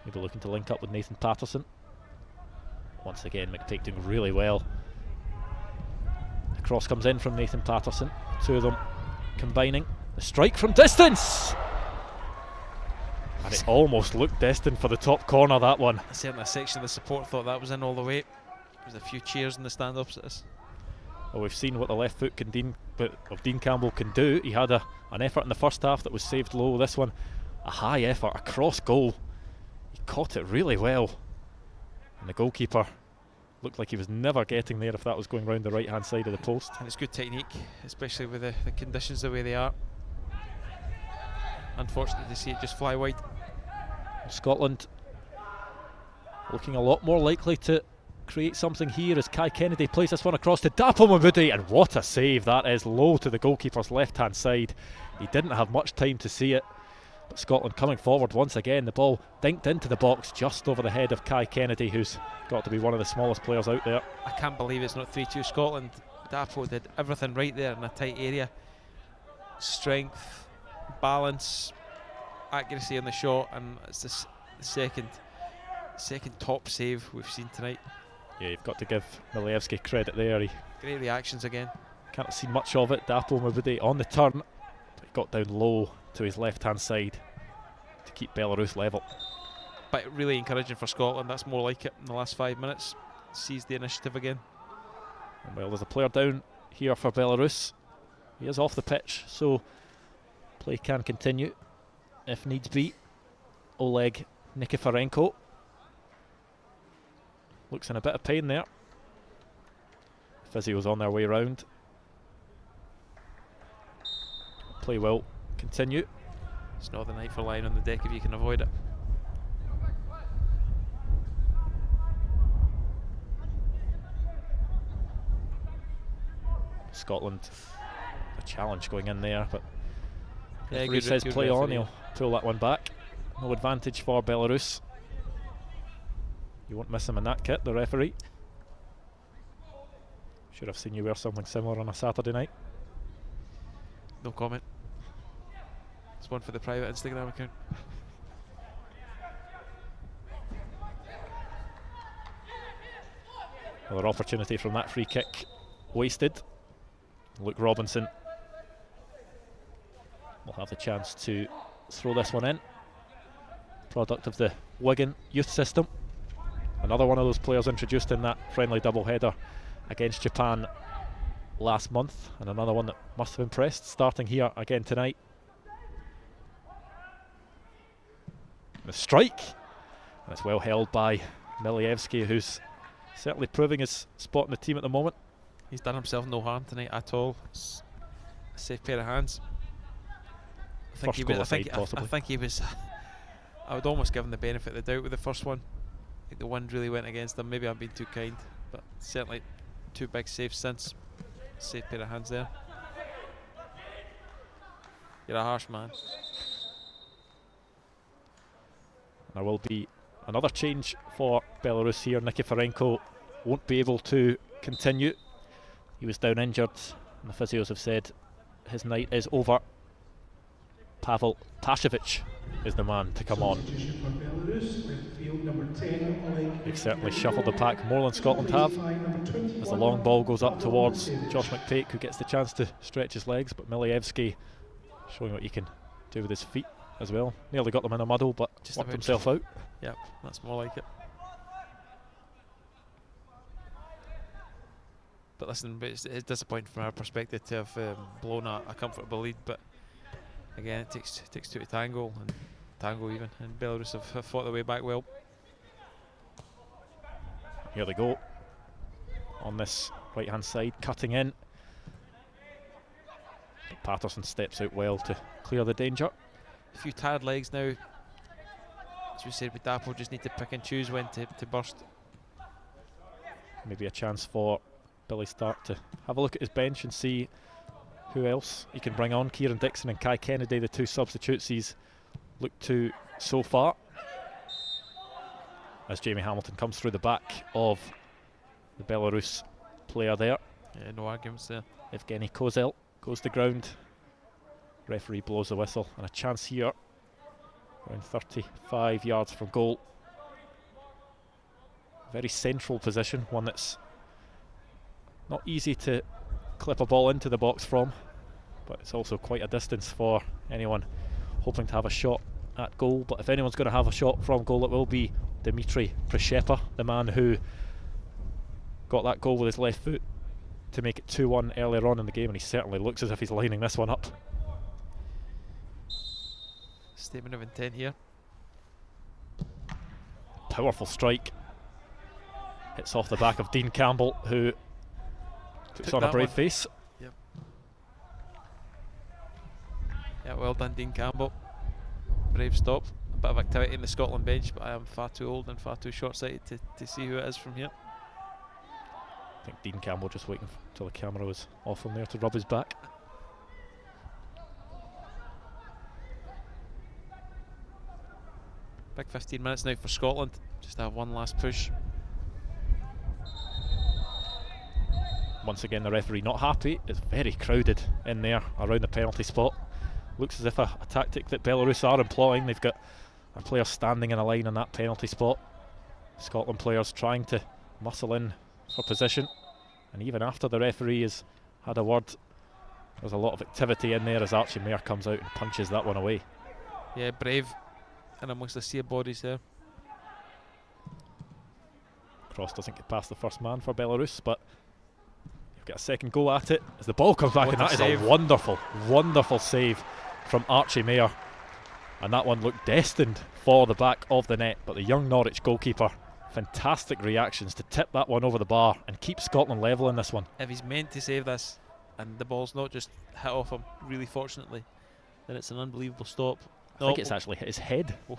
Maybe looking to link up with Nathan Patterson. Once again, McPake doing really well. The cross comes in from Nathan Patterson. Two of them combining. The strike from distance! And it almost looked destined for the top corner, that one. Certainly a section of the support thought that was in all the way. There's a few cheers in the stand opposite us. Well, we've seen what the left foot of Dean Campbell can do. He had an effort in the first half that was saved low. This one, a high effort, a cross goal. He caught it really well. And the goalkeeper looked like he was never getting there if that was going round the right hand side of the post. And it's good technique, especially with the conditions the way they are. Unfortunate to see it just fly wide. Scotland looking a lot more likely to create something here as Kai Kennedy plays this one across to Dapo Mabudi, and what a save that is, low to the goalkeeper's left hand side. He didn't have much time to see it, but Scotland coming forward once again. The ball dinked into the box just over the head of Kai Kennedy, who's got to be one of the smallest players out there. I can't believe it's not 3-2 Scotland. Dapo did everything right there in a tight area. Strength, balance, accuracy on the shot, and it's the second top save we've seen tonight. Yeah, you've got to give Milievski credit there. Great reactions again. Can't have seen much of it. Dapo Mabudi on the turn, but he got down low to his left hand side to keep Belarus level. But really encouraging for Scotland. That's more like it in the last 5 minutes. Seized the initiative again. And well, there's a player down here for Belarus. He is off the pitch, so play can continue if needs be. Oleg Nikiforenko looks in a bit of pain there. Physio's on their way round. Play will continue. It's not the night for lying on the deck if you can avoid it. Scotland, a challenge going in there, but yeah, he says play on, referee. he'll pull that one back. No advantage for Belarus. You won't miss him in that kit, the referee. Should have seen you wear something similar on a Saturday night. No comment. It's one for the private Instagram account. Another opportunity from that free kick wasted. Luke Robinson will have the chance to throw this one in. Product of the Wigan youth system. Another one of those players introduced in that friendly double-header against Japan last month, and another one that must have impressed, starting here again tonight. The strike, and it's well held by Milievski, who's certainly proving his spot in the team at the moment. He's done himself no harm tonight at all. It's a safe pair of hands. I think he was. I would almost give him the benefit of the doubt with the first one. I think the wind really went against him. Maybe I'm being too kind, but certainly two big saves since. Safe pair of hands there. You're a harsh man. There will be another change for Belarus here. Nikiforenko won't be able to continue. He was down injured, and the physios have said his night is over. Pavel Pashevic is the man to come on. They've certainly shuffled the pack more than Scotland have, as the long ball goes up towards Josh McPake, who gets the chance to stretch his legs, but Milievski showing what he can do with his feet as well. Nearly got them in a muddle, but just worked himself out. Yep, that's more like it. But listen, it's disappointing from our perspective to have blown a comfortable lead, but again, it takes two to tango, and even, and Belarus have fought their way back well. Here they go on this right hand side, cutting in. Patterson steps out well to clear the danger. A few tired legs now. as we said with Dapo, just need to pick and choose when to burst. Maybe a chance for Billy Stark to have a look at his bench and see who else he can bring on. Kieran Dixon and Kai Kennedy, the two substitutes he's looked to so far. As Jamie Hamilton comes through the back of the Belarus player there. Yeah, no arguments there. Evgeny Kozel goes to ground. Referee blows the whistle, and a chance here around 35 yards from goal. Very central position, one that's not easy to clip a ball into the box from, but it's also quite a distance for anyone hoping to have a shot at goal. But if anyone's going to have a shot from goal, it will be Dmitry Prishepa, the man who got that goal with his left foot to make it 2-1 earlier on in the game, and he certainly looks as if he's lining this one up. Statement of intent here. Powerful strike. Hits off the back of Dean Campbell, who puts on a brave face. Yep. Yeah, well done, Dean Campbell. Brave stop. A bit of activity in the Scotland bench, but I am far too old and far too short-sighted to see who it is from here. I think Dean Campbell just waiting till the camera was off him there to rub his back. Big 15 minutes now for Scotland. Just have one last push. Once again, the referee not happy. It's very crowded in there around the penalty spot. Looks as if a tactic that Belarus are employing. They've got our players standing in a line in that penalty spot. Scotland players trying to muscle in for position. And even after the referee has had a word, there's a lot of activity in there as Archie Mayer comes out and punches that one away. Yeah, brave. And amongst the sea of bodies there. Cross doesn't get past the first man for Belarus, but you've got a second go at it as the ball comes back, and that is a wonderful, wonderful save from Archie Mayer. And that one looked destined for the back of the net, but the young Norwich goalkeeper, fantastic reactions to tip that one over the bar and keep Scotland level in this one. If he's meant to save this and the ball's not just hit off him, really fortunately, then it's an unbelievable stop. I think it's actually hit his head. We'll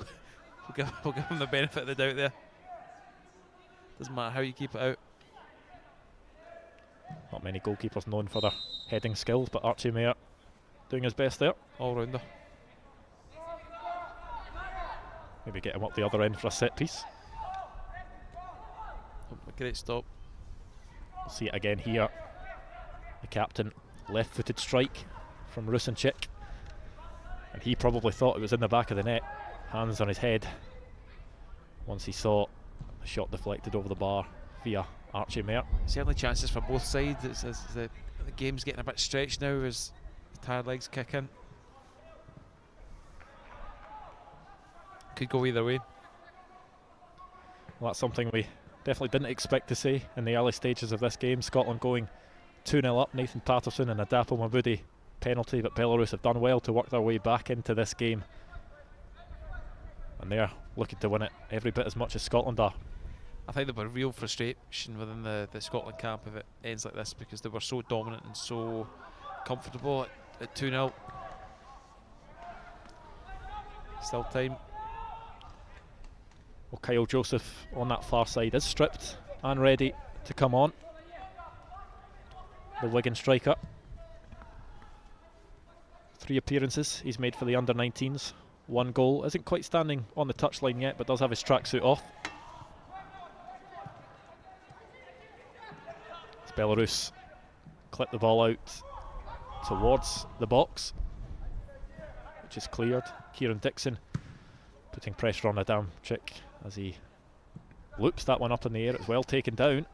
give him the benefit of the doubt there. Doesn't matter how you keep it out. Not many goalkeepers known for their heading skills, but Archie Mayer doing his best there. All-rounder. Maybe get him up the other end for a set piece. A great stop. We'll see it again here. The captain, left-footed strike from Rusinchik. And he probably thought it was in the back of the net. Hands on his head once he saw the shot deflected over the bar via Archie Mayer. Certainly chances for both sides as the game's getting a bit stretched now as the tired legs kick in. Could go either way. Well, that's something we definitely didn't expect to see in the early stages of this game. Scotland going 2-0 up. Nathan Patterson and a Dapo Mabudi penalty, but Belarus have done well to work their way back into this game. And they're looking to win it every bit as much as Scotland are. I think there were real frustration within the Scotland camp if it ends like this, because they were so dominant and so comfortable at 2-0. Still time. Well, Kyle Joseph on that far side is stripped and ready to come on. The Wigan striker. 3 appearances he's made for the Under-19s. 1 goal. Isn't quite standing on the touchline yet, but does have his tracksuit off. As Belarus clip the ball out towards the box, which is cleared. Kieran Dixon putting pressure on Adamczyk as he loops that one up in the air. It's well taken down,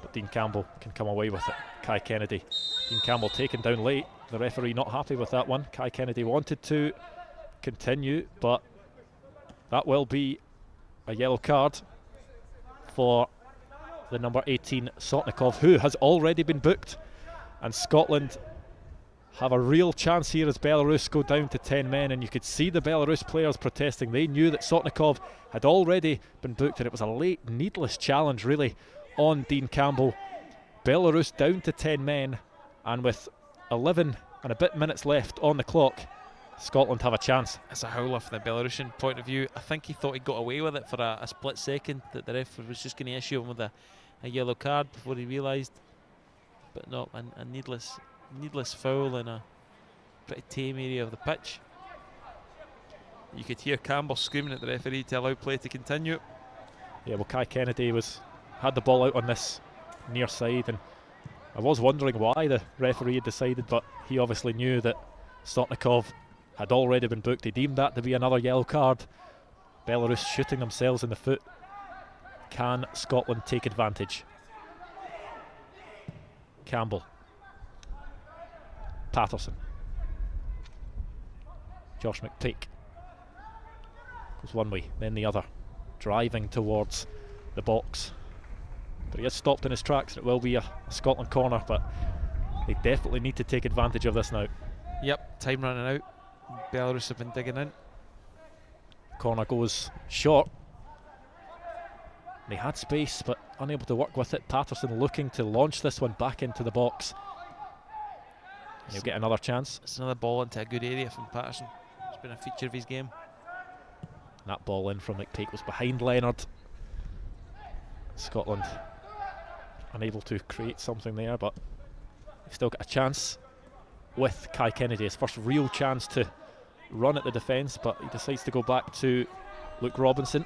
but Dean Campbell can come away with it. Kai Kennedy. Dean Campbell taken down late. The referee not happy with that one. Kai Kennedy wanted to continue, but that will be a yellow card for the number 18 Sotnikov, who has already been booked. And Scotland have a real chance here as Belarus go down to 10 men, and you could see the Belarus players protesting. They knew that Sotnikov had already been booked, and it was a late, needless challenge really on Dean Campbell. Belarus down to 10 men, and with 11 and a bit minutes left on the clock, Scotland have a chance. It's a howler from the Belarusian point of view. I think he thought he got away with it for a split second, that the ref was just going to issue him with a yellow card before he realised. But no, a needless foul in a pretty tame area of the pitch. You could hear Campbell screaming at the referee to allow play to continue. Yeah, well, Kai Kennedy had the ball out on this near side, and I was wondering why the referee had decided, but he obviously knew that Stotnikov had already been booked. He deemed that to be another yellow card. Belarus shooting themselves in the foot. Can Scotland take advantage? Campbell. Patterson. Josh McPeak. Goes one way, then the other. Driving towards the box. But he is stopped in his tracks. It will be a Scotland corner, but they definitely need to take advantage of this now. Yep, time running out. Belarus have been digging in. Corner goes short. They had space, but unable to work with it. Patterson looking to launch this one back into the box. And he'll get another chance. It's another ball into a good area from Patterson. It's been a feature of his game. And that ball in from McPeak was behind Leonard. Scotland unable to create something there, but they've still got a chance with Kai Kennedy. His first real chance to run at the defence, but he decides to go back to Luke Robinson.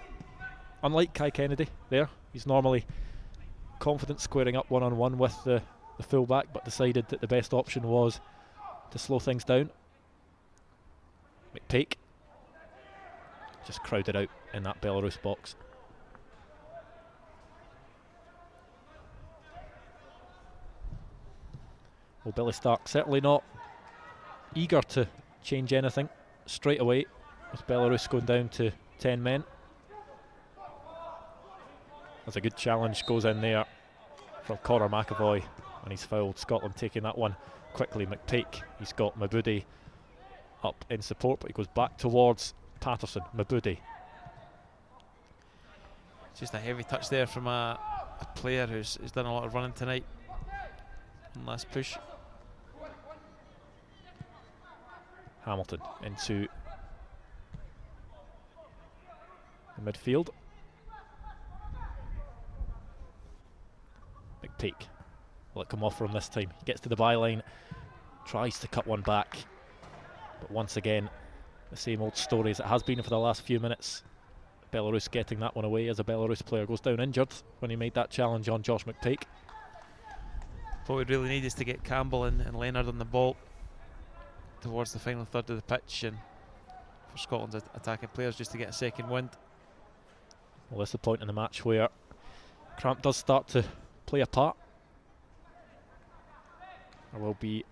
Unlike Kai Kennedy there, he's normally confident squaring up one-on-one with the full-back, but decided that the best option was to slow things down. McPeak just crowded out in that Belarus box. Well, Billy Stark certainly not eager to change anything straight away, with Belarus going down to 10 men. As a good challenge goes in there from Conor McAvoy, and he's fouled. Scotland taking that one quickly. McPeak, he's got Mabudi up in support, but he goes back towards Patterson. Mabudi. Just a heavy touch there from a player who's done a lot of running tonight. And last push. Hamilton into the midfield. McPeak. Will it come off from this time? He gets to the byline, tries to cut one back, but once again the same old story as it has been for the last few minutes. Belarus getting that one away as a Belarus player goes down injured when he made that challenge on Josh McPeak. What we really need is to get Campbell and Leonard on the ball towards the final third of the pitch, and for Scotland's attacking players just to get a second wind. Well, this is the point in the match where cramp does start to play a part. There will be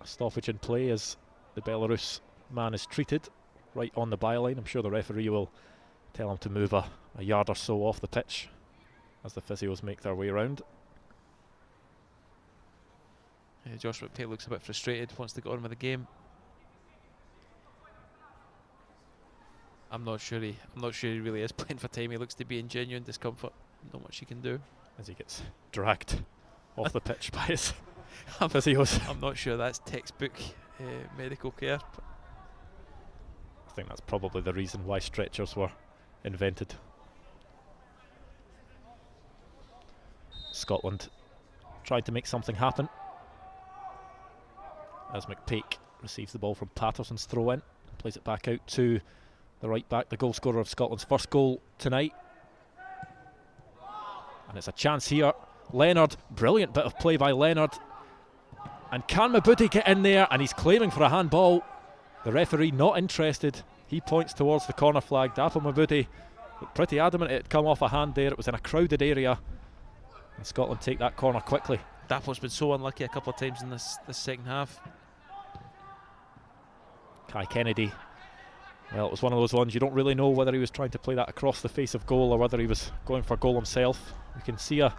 a stoppage in play as the Belarus man is treated right on the byline. I'm sure the referee will tell him to move a yard or so off the pitch as the physios make their way around. Yeah, Josh McPeak looks a bit frustrated, wants to get on with the game. I'm not sure he really is playing for time. He looks to be in genuine discomfort. Not much he can do. As he gets dragged off the pitch by his physios. I'm not sure that's textbook medical care. I think that's probably the reason why stretchers were invented. Scotland tried to make something happen as McPeak receives the ball from Patterson's throw in, plays it back out to the right back, the goal scorer of Scotland's first goal tonight. And it's a chance here. Leonard, brilliant bit of play by Leonard. And can Mabudi get in there? And he's claiming for a handball. The referee not interested. He points towards the corner flag. Dapo Mabudi pretty adamant it had come off a hand there. It was in a crowded area. And Scotland take that corner quickly. Dapo's been so unlucky a couple of times in this second half. Kai Kennedy. Well, it was one of those ones you don't really know whether he was trying to play that across the face of goal or whether he was going for goal himself. We can see a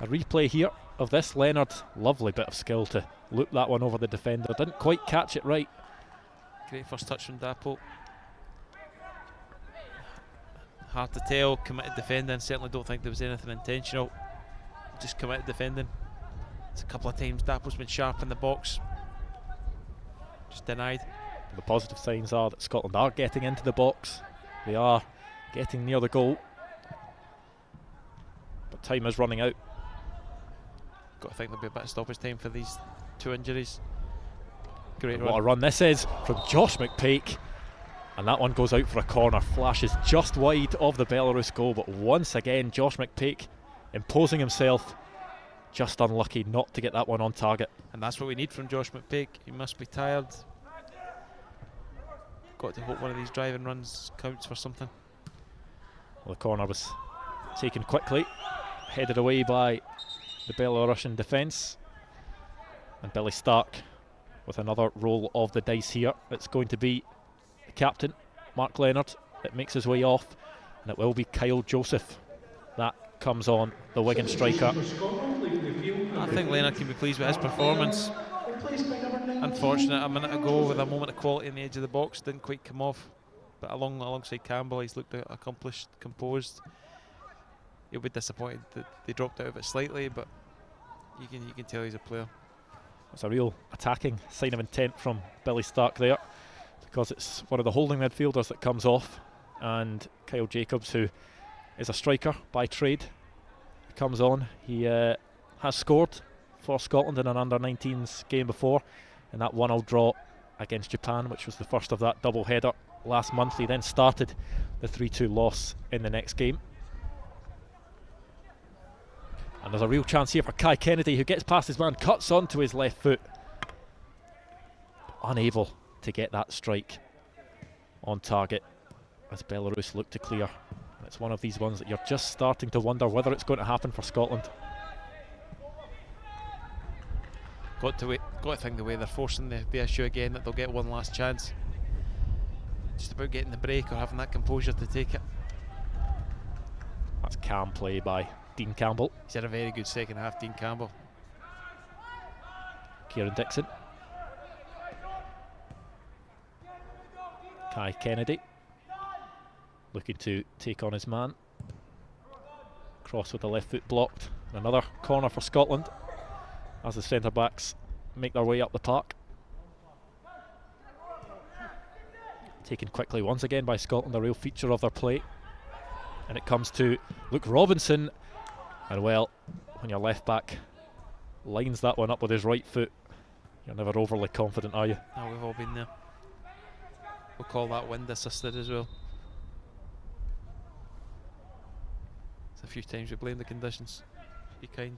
replay here of this. Leonard, lovely bit of skill to loop that one over the defender. Didn't quite catch it right. Great first touch from Dapo. Hard to tell. Committed defending. Certainly don't think there was anything intentional. Just committed defending. It's a couple of times Dapo's been sharp in the box. Just denied. The positive signs are that Scotland are getting into the box. They are getting near the goal. But time is running out. Got to think there'll be a bit of stoppage time for these two injuries. Great What a run this is from Josh McPake. And that one goes out for a corner. Flashes just wide of the Belarus goal. But once again, Josh McPake imposing himself. Just unlucky not to get that one on target. And that's what we need from Josh McPake. He must be tired. Got to hope one of these driving runs counts for something. Well, the corner was taken quickly, headed away by the Belarusian defence. And Billy Stark with another roll of the dice here. It's going to be the captain, Mark Leonard, that makes his way off. And it will be Kyle Joseph that comes on, the Wigan striker. I think Leonard can be pleased with his performance. Unfortunate a minute ago with a moment of quality in the edge of the box, didn't quite come off. But alongside Campbell, he's looked accomplished, composed. He'll be disappointed that they dropped out of it slightly, but you can tell he's a player. It's a real attacking sign of intent from Billy Stark there, because it's one of the holding midfielders that comes off, and Kyle Jacobs, who is a striker by trade, comes on. He has scored for Scotland in an under-19s game before, in that 1-0 draw against Japan, which was the first of that double header last month. He then started the 3-2 loss in the next game. And there's a real chance here for Kai Kennedy, who gets past his man, cuts onto his left foot, unable to get that strike on target as Belarus look to clear. It's one of these ones that you're just starting to wonder whether it's going to happen for Scotland. Got to think the way they're forcing the issue again, that they'll get one last chance. Just about getting the break or having that composure to take it. That's calm play by Dean Campbell. He's had a very good second half, Dean Campbell. Kieran Dixon. Kai Kennedy looking to take on his man. Cross with the left foot blocked. Another corner for Scotland as the centre backs make their way up the park. Taken quickly once again by Scotland, a real feature of their play. And it comes to Luke Robinson. And well, when your left back lines that one up with his right foot, you're never overly confident, are you? No, we've all been there. We'll call that wind assisted as well. It's a few times we blame the conditions. Be kind.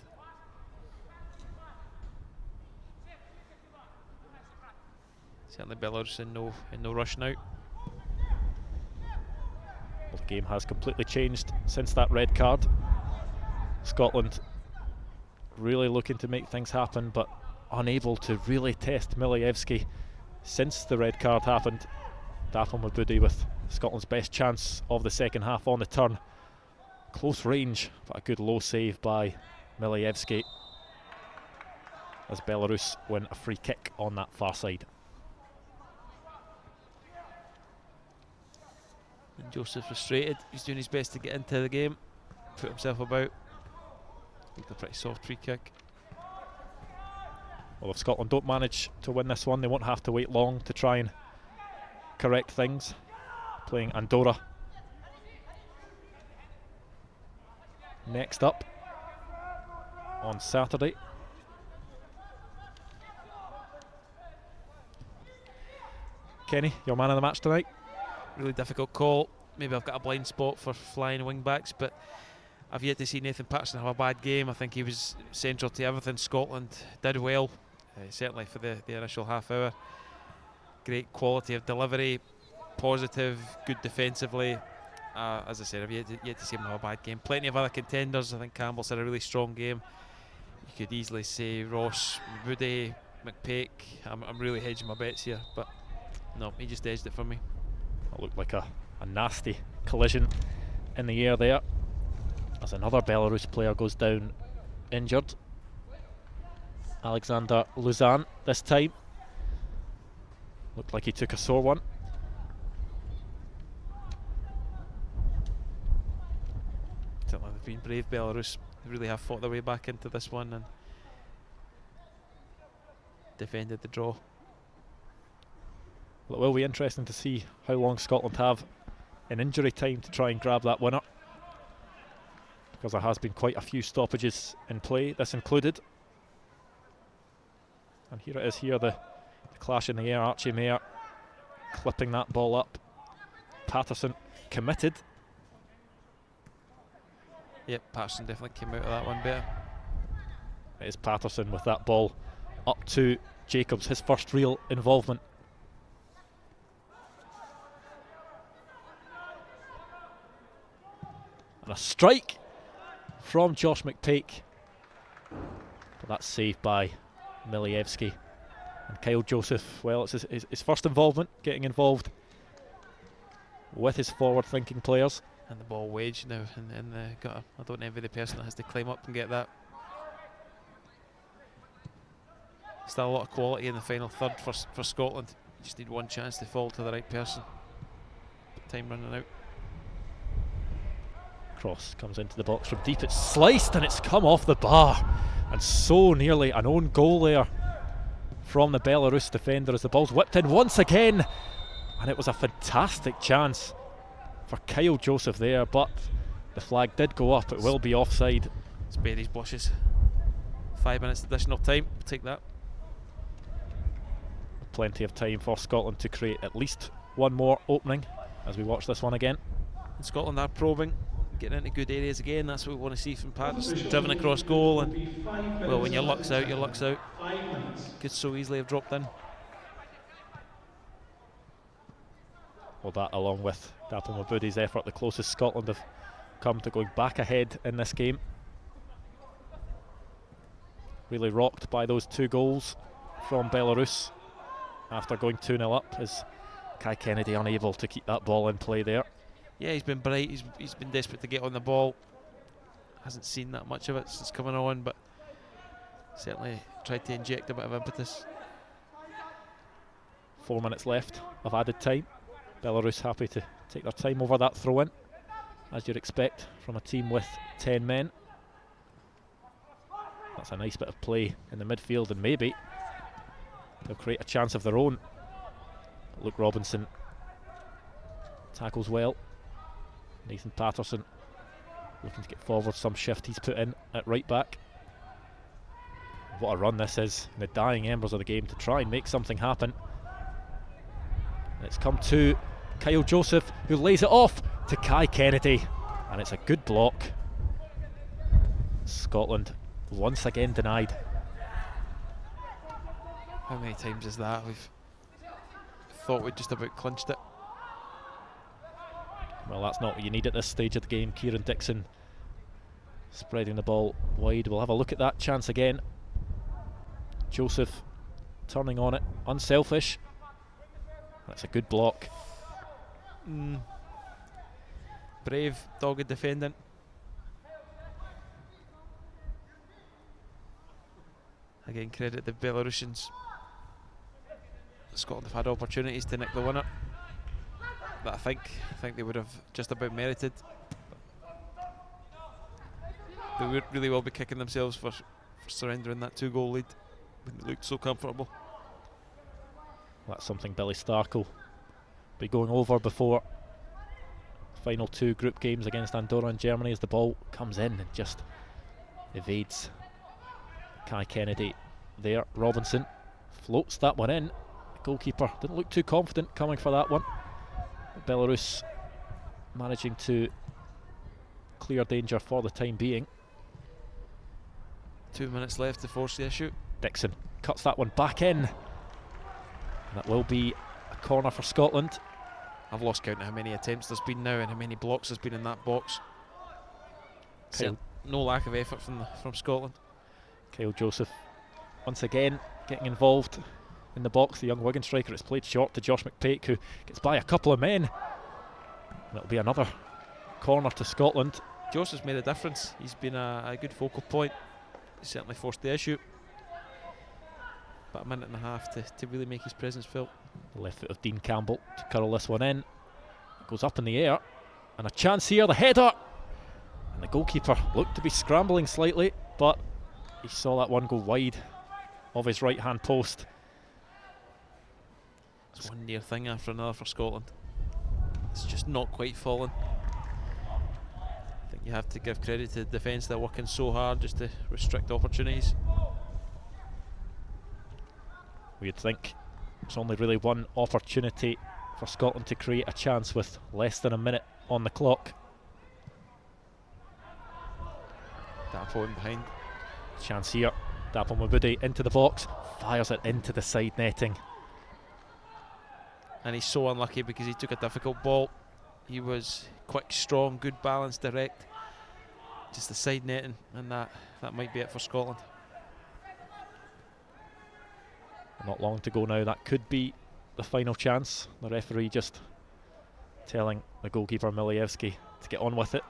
Certainly Belarus in no rush now. Well, the game has completely changed since that red card. Scotland really looking to make things happen, but unable to really test Milievski since the red card happened. Dapple Mabudi with Scotland's best chance of the second half on the turn. Close range, but a good low save by Milievski as Belarus win a free kick on that far side. And Joseph frustrated. He's doing his best to get into the game, put himself about. Looked a pretty soft free kick. Well, if Scotland don't manage to win this one, they won't have to wait long to try and correct things. Playing Andorra next up on Saturday. Kenny, your man of the match tonight? Really difficult call. Maybe I've got a blind spot for flying wing backs, but I've yet to see Nathan Patterson have a bad game. I think he was central to everything Scotland did well, certainly for the initial half hour. Great quality of delivery, positive, good defensively. As I said, I've yet to see him have a bad game. Plenty of other contenders. I think Campbell's had a really strong game. You could easily say Ross, Woody, McPake. I'm really hedging my bets here, but no, he just edged it for me. That looked like a nasty collision in the air there, as another Belarus player goes down injured. Alexander Luzan this time. Looked like he took a sore one. Certainly they've been brave, Belarus. They really have fought their way back into this one and defended the draw. Well, it will be interesting to see how long Scotland have in injury time to try and grab that winner, because there has been quite a few stoppages in play, this included. And here it is here, the clash in the air. Archie Mayer clipping that ball up. Patterson committed. Yep, Patterson definitely came out of that one better. It is Patterson with that ball up to Jacobs, his first real involvement. And a strike from Josh McPake. But that's saved by Milievski. And Kyle Joseph, well, it's his first involvement, getting involved with his forward-thinking players. And the ball wedged now in the gutter. I don't envy the person that has to climb up and get that. Still a lot of quality in the final third for Scotland. You just need one chance to fall to the right person. Time running out. Cross comes into the box from deep. It's sliced and it's come off the bar. And so nearly an own goal there from the Belarus defender as the ball's whipped in once again. And it was a fantastic chance for Kyle Joseph there, but the flag did go up. It will be offside. Spare these blushes. 5 minutes additional time. We'll take that. Plenty of time for Scotland to create at least one more opening as we watch this one again. And Scotland are probing, getting into good areas again. That's what we want to see from Patterson. Driven across goal, and well, when your luck's out, your luck's out. Could so easily have dropped in. Well, that along with Dapple Mabudi's effort, the closest Scotland have come to going back ahead in this game. Really rocked by those 2 goals from Belarus after going 2-0 up, as Kai Kennedy unable to keep that ball in play there. Yeah, he's been bright, he's been desperate to get on the ball. Hasn't seen that much of it since coming on, but certainly tried to inject a bit of impetus. 4 minutes left of added time. Belarus happy to take their time over that throw-in, as you'd expect from a team with 10 men. That's a nice bit of play in the midfield, and maybe they'll create a chance of their own. Luke Robinson tackles well. Nathan Patterson looking to get forward, some shift he's put in at right back. What a run this is in the dying embers of the game to try and make something happen. And it's come to Kyle Joseph, who lays it off to Kai Kennedy, and it's a good block. Scotland once again denied. How many times is that? We've thought we'd just about clinched it. Well, that's not what you need at this stage of the game. Kieran Dixon spreading the ball wide. We'll have a look at that chance again. Joseph turning on it, unselfish. That's a good block. Brave, dogged defending. Again, credit the Belarusians. Scotland have had opportunities to nick the winner that I think they would have just about merited. They would really well be kicking themselves for surrendering that 2-goal lead when they looked so comfortable. That's something Billy Stark will be going over before the final 2 group games against Andorra and Germany, as the ball comes in and just evades Kai Kennedy there. Robinson floats that one in. The goalkeeper didn't look too confident coming for that one. But Belarus managing to clear danger for the time being. 2 minutes left to force the issue. Dixon cuts that one back in. And that will be a corner for Scotland. I've lost count of how many attempts there's been now and how many blocks there's been in that box. No lack of effort from Scotland. Kyle Joseph once again getting involved in the box. The young Wigan striker. It's played short to Josh McPake, who gets by a couple of men. And it'll be another corner to Scotland. Joseph's made a difference. He's been a good focal point. He certainly forced the issue. About a minute and a half to really make his presence felt. The left foot of Dean Campbell to curl this one in. It goes up in the air. And a chance here, the header. And the goalkeeper looked to be scrambling slightly, but he saw that one go wide of his right hand post. one near thing after another for Scotland. It's just not quite fallen. I think you have to give credit to the defence. They're working so hard just to restrict opportunities. We'd think it's only really one opportunity for Scotland to create a chance with less than a minute on the clock. Dapo in behind. Chance here. Dapo Mabudi into the box, fires it into the side netting. And he's so unlucky because he took a difficult ball. He was quick, strong, good balance, direct. Just the side netting, and that might be it for Scotland. Not long to go now. That could be the final chance. The referee just telling the goalkeeper Milievski to get on with it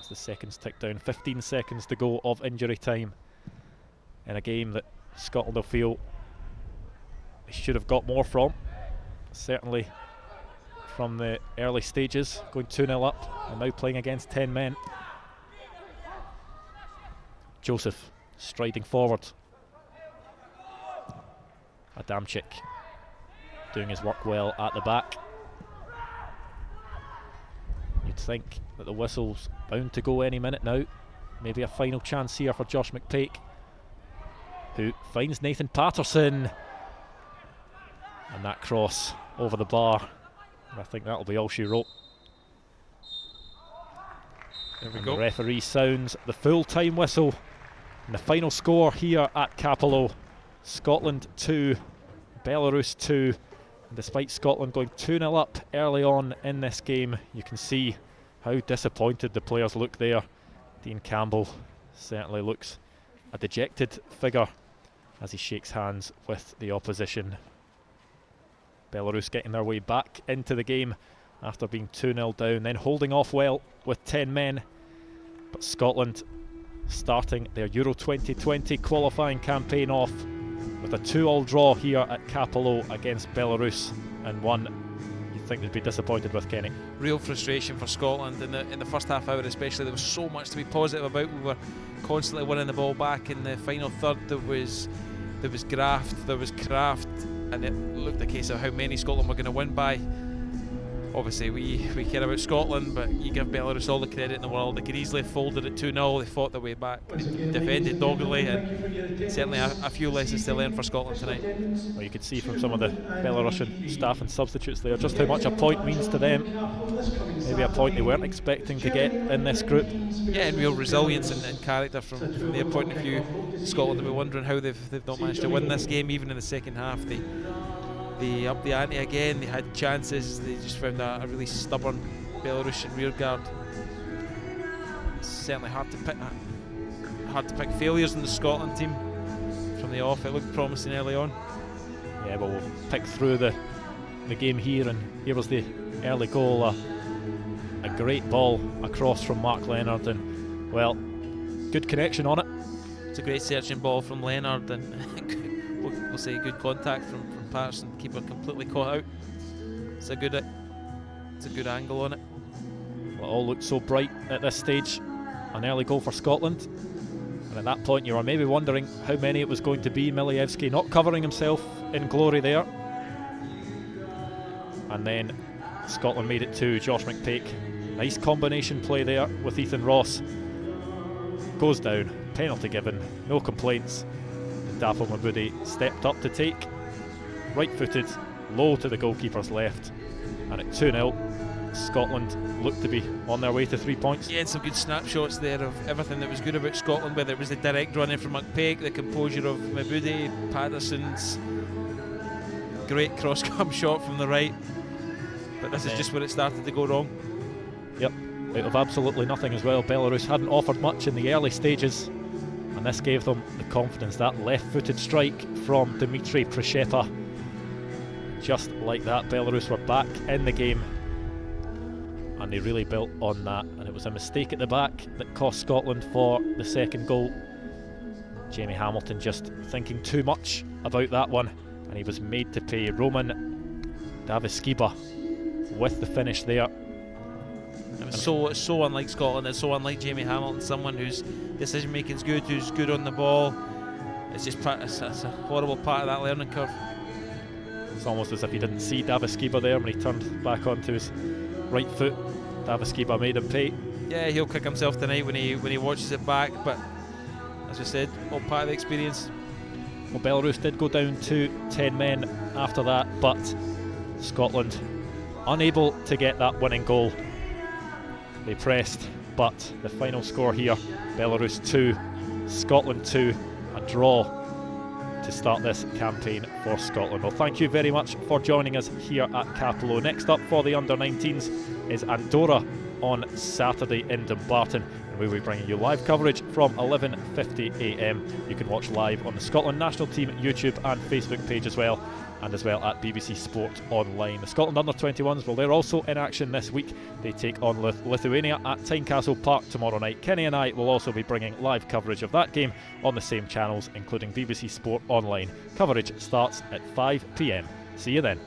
as the seconds tick down. 15 seconds to go of injury time in a game that Scotland will feel they should have got more from. Certainly from the early stages, going 2-0 up and now playing against 10 men. Joseph striding forward. Adamczyk doing his work well at the back. You'd think that the whistle's bound to go any minute now. Maybe a final chance here for Josh McPake, who finds Nathan Patterson. And that cross over the bar. I think that'll be all she wrote. There we and go. The referee sounds the full-time whistle. And the final score here at Cappielow: Scotland 2, Belarus 2. And despite Scotland going 2-0 up early on in this game, you can see how disappointed the players look there. Dean Campbell certainly looks a dejected figure as he shakes hands with the opposition. Belarus getting their way back into the game after being 2-0 down, then holding off well with 10 men. But Scotland starting their Euro 2020 qualifying campaign off with a 2-2 draw here at Cappielow against Belarus, and one you'd think they'd be disappointed with, Kenny. Real frustration for Scotland in the first half hour especially. There was so much to be positive about. We were constantly winning the ball back. In the final third there was graft, there was craft, and it looked a case of how many Scotland were going to win by. Obviously we care about Scotland, but you give Belarus all the credit in the world. They could easily have folded it 2-0, they fought their way back, they defended doggedly, and certainly a few lessons to learn for Scotland tonight. Well, you could see from some of the Belarusian staff and substitutes there just how much a point means to them. Maybe a point they weren't expecting to get in this group. Yeah, and real resilience and character from their point of view. Scotland will be wondering how they've not managed to win this game. Even in the second half, they upped the ante again. They had chances. They just found a really stubborn Belarusian rearguard. It's certainly hard to pick failures in the Scotland team from the off. It looked promising early on. Yeah, well, we'll pick through the game here, and here was the early goal. A great ball across from Mark Leonard, and well, good connection on it. It's a great searching ball from Leonard, and we'll say good contact from Patterson. Keeper completely caught out. It's a good angle on it. Well, it all looked so bright at this stage. An early goal for Scotland, and at that point you were maybe wondering how many it was going to be. Milievski not covering himself in glory there, and then Scotland made it 2. Josh McPake, nice combination play there with Ethan Ross. Goes down, penalty given, no complaints. Dapo Mabudi stepped up to take, right-footed, low to the goalkeeper's left, and at 2-0, Scotland looked to be on their way to 3 points. Yeah, and some good snapshots there of everything that was good about Scotland, whether it was the direct run in from McPake, the composure of Mabudi, Patterson's great cross-come shot from the right. But this is just where it started to go wrong. Yep, out of absolutely nothing as well. Belarus hadn't offered much in the early stages, and this gave them the confidence. That left-footed strike from Dmitry Prishepa. Just like that, Belarus were back in the game, and they really built on that, and it was a mistake at the back that cost Scotland for the second goal. Jamie Hamilton just thinking too much about that one, and he was made to pay. Roman Daviskiba with the finish there. It's so unlike Scotland. It's so unlike Jamie Hamilton, someone whose decision making is good, who's good on the ball. It's just it's a horrible part of that learning curve. It's almost as if he didn't see Daviskiba there when he turned back onto his right foot. Daviskiba made him pay. Yeah, he'll kick himself tonight when he watches it back, but as we said, all part of the experience. Well, Belarus did go down to 10 men after that, but Scotland unable to get that winning goal. They pressed, but the final score here, Belarus 2, Scotland 2, a draw to start this campaign for Scotland. Well, thank you very much for joining us here at Cappielow. Next up for the Under-19s is Andorra on Saturday in Dumbarton, and we'll be bringing you live coverage from 11:50am. You can watch live on the Scotland national team YouTube and Facebook page as well, and as well at BBC Sport Online. The Scotland Under-21s, well, they're also in action this week. They take on Lithuania at Tynecastle Park tomorrow night. Kenny and I will also be bringing live coverage of that game on the same channels, including BBC Sport Online. Coverage starts at 5pm. See you then.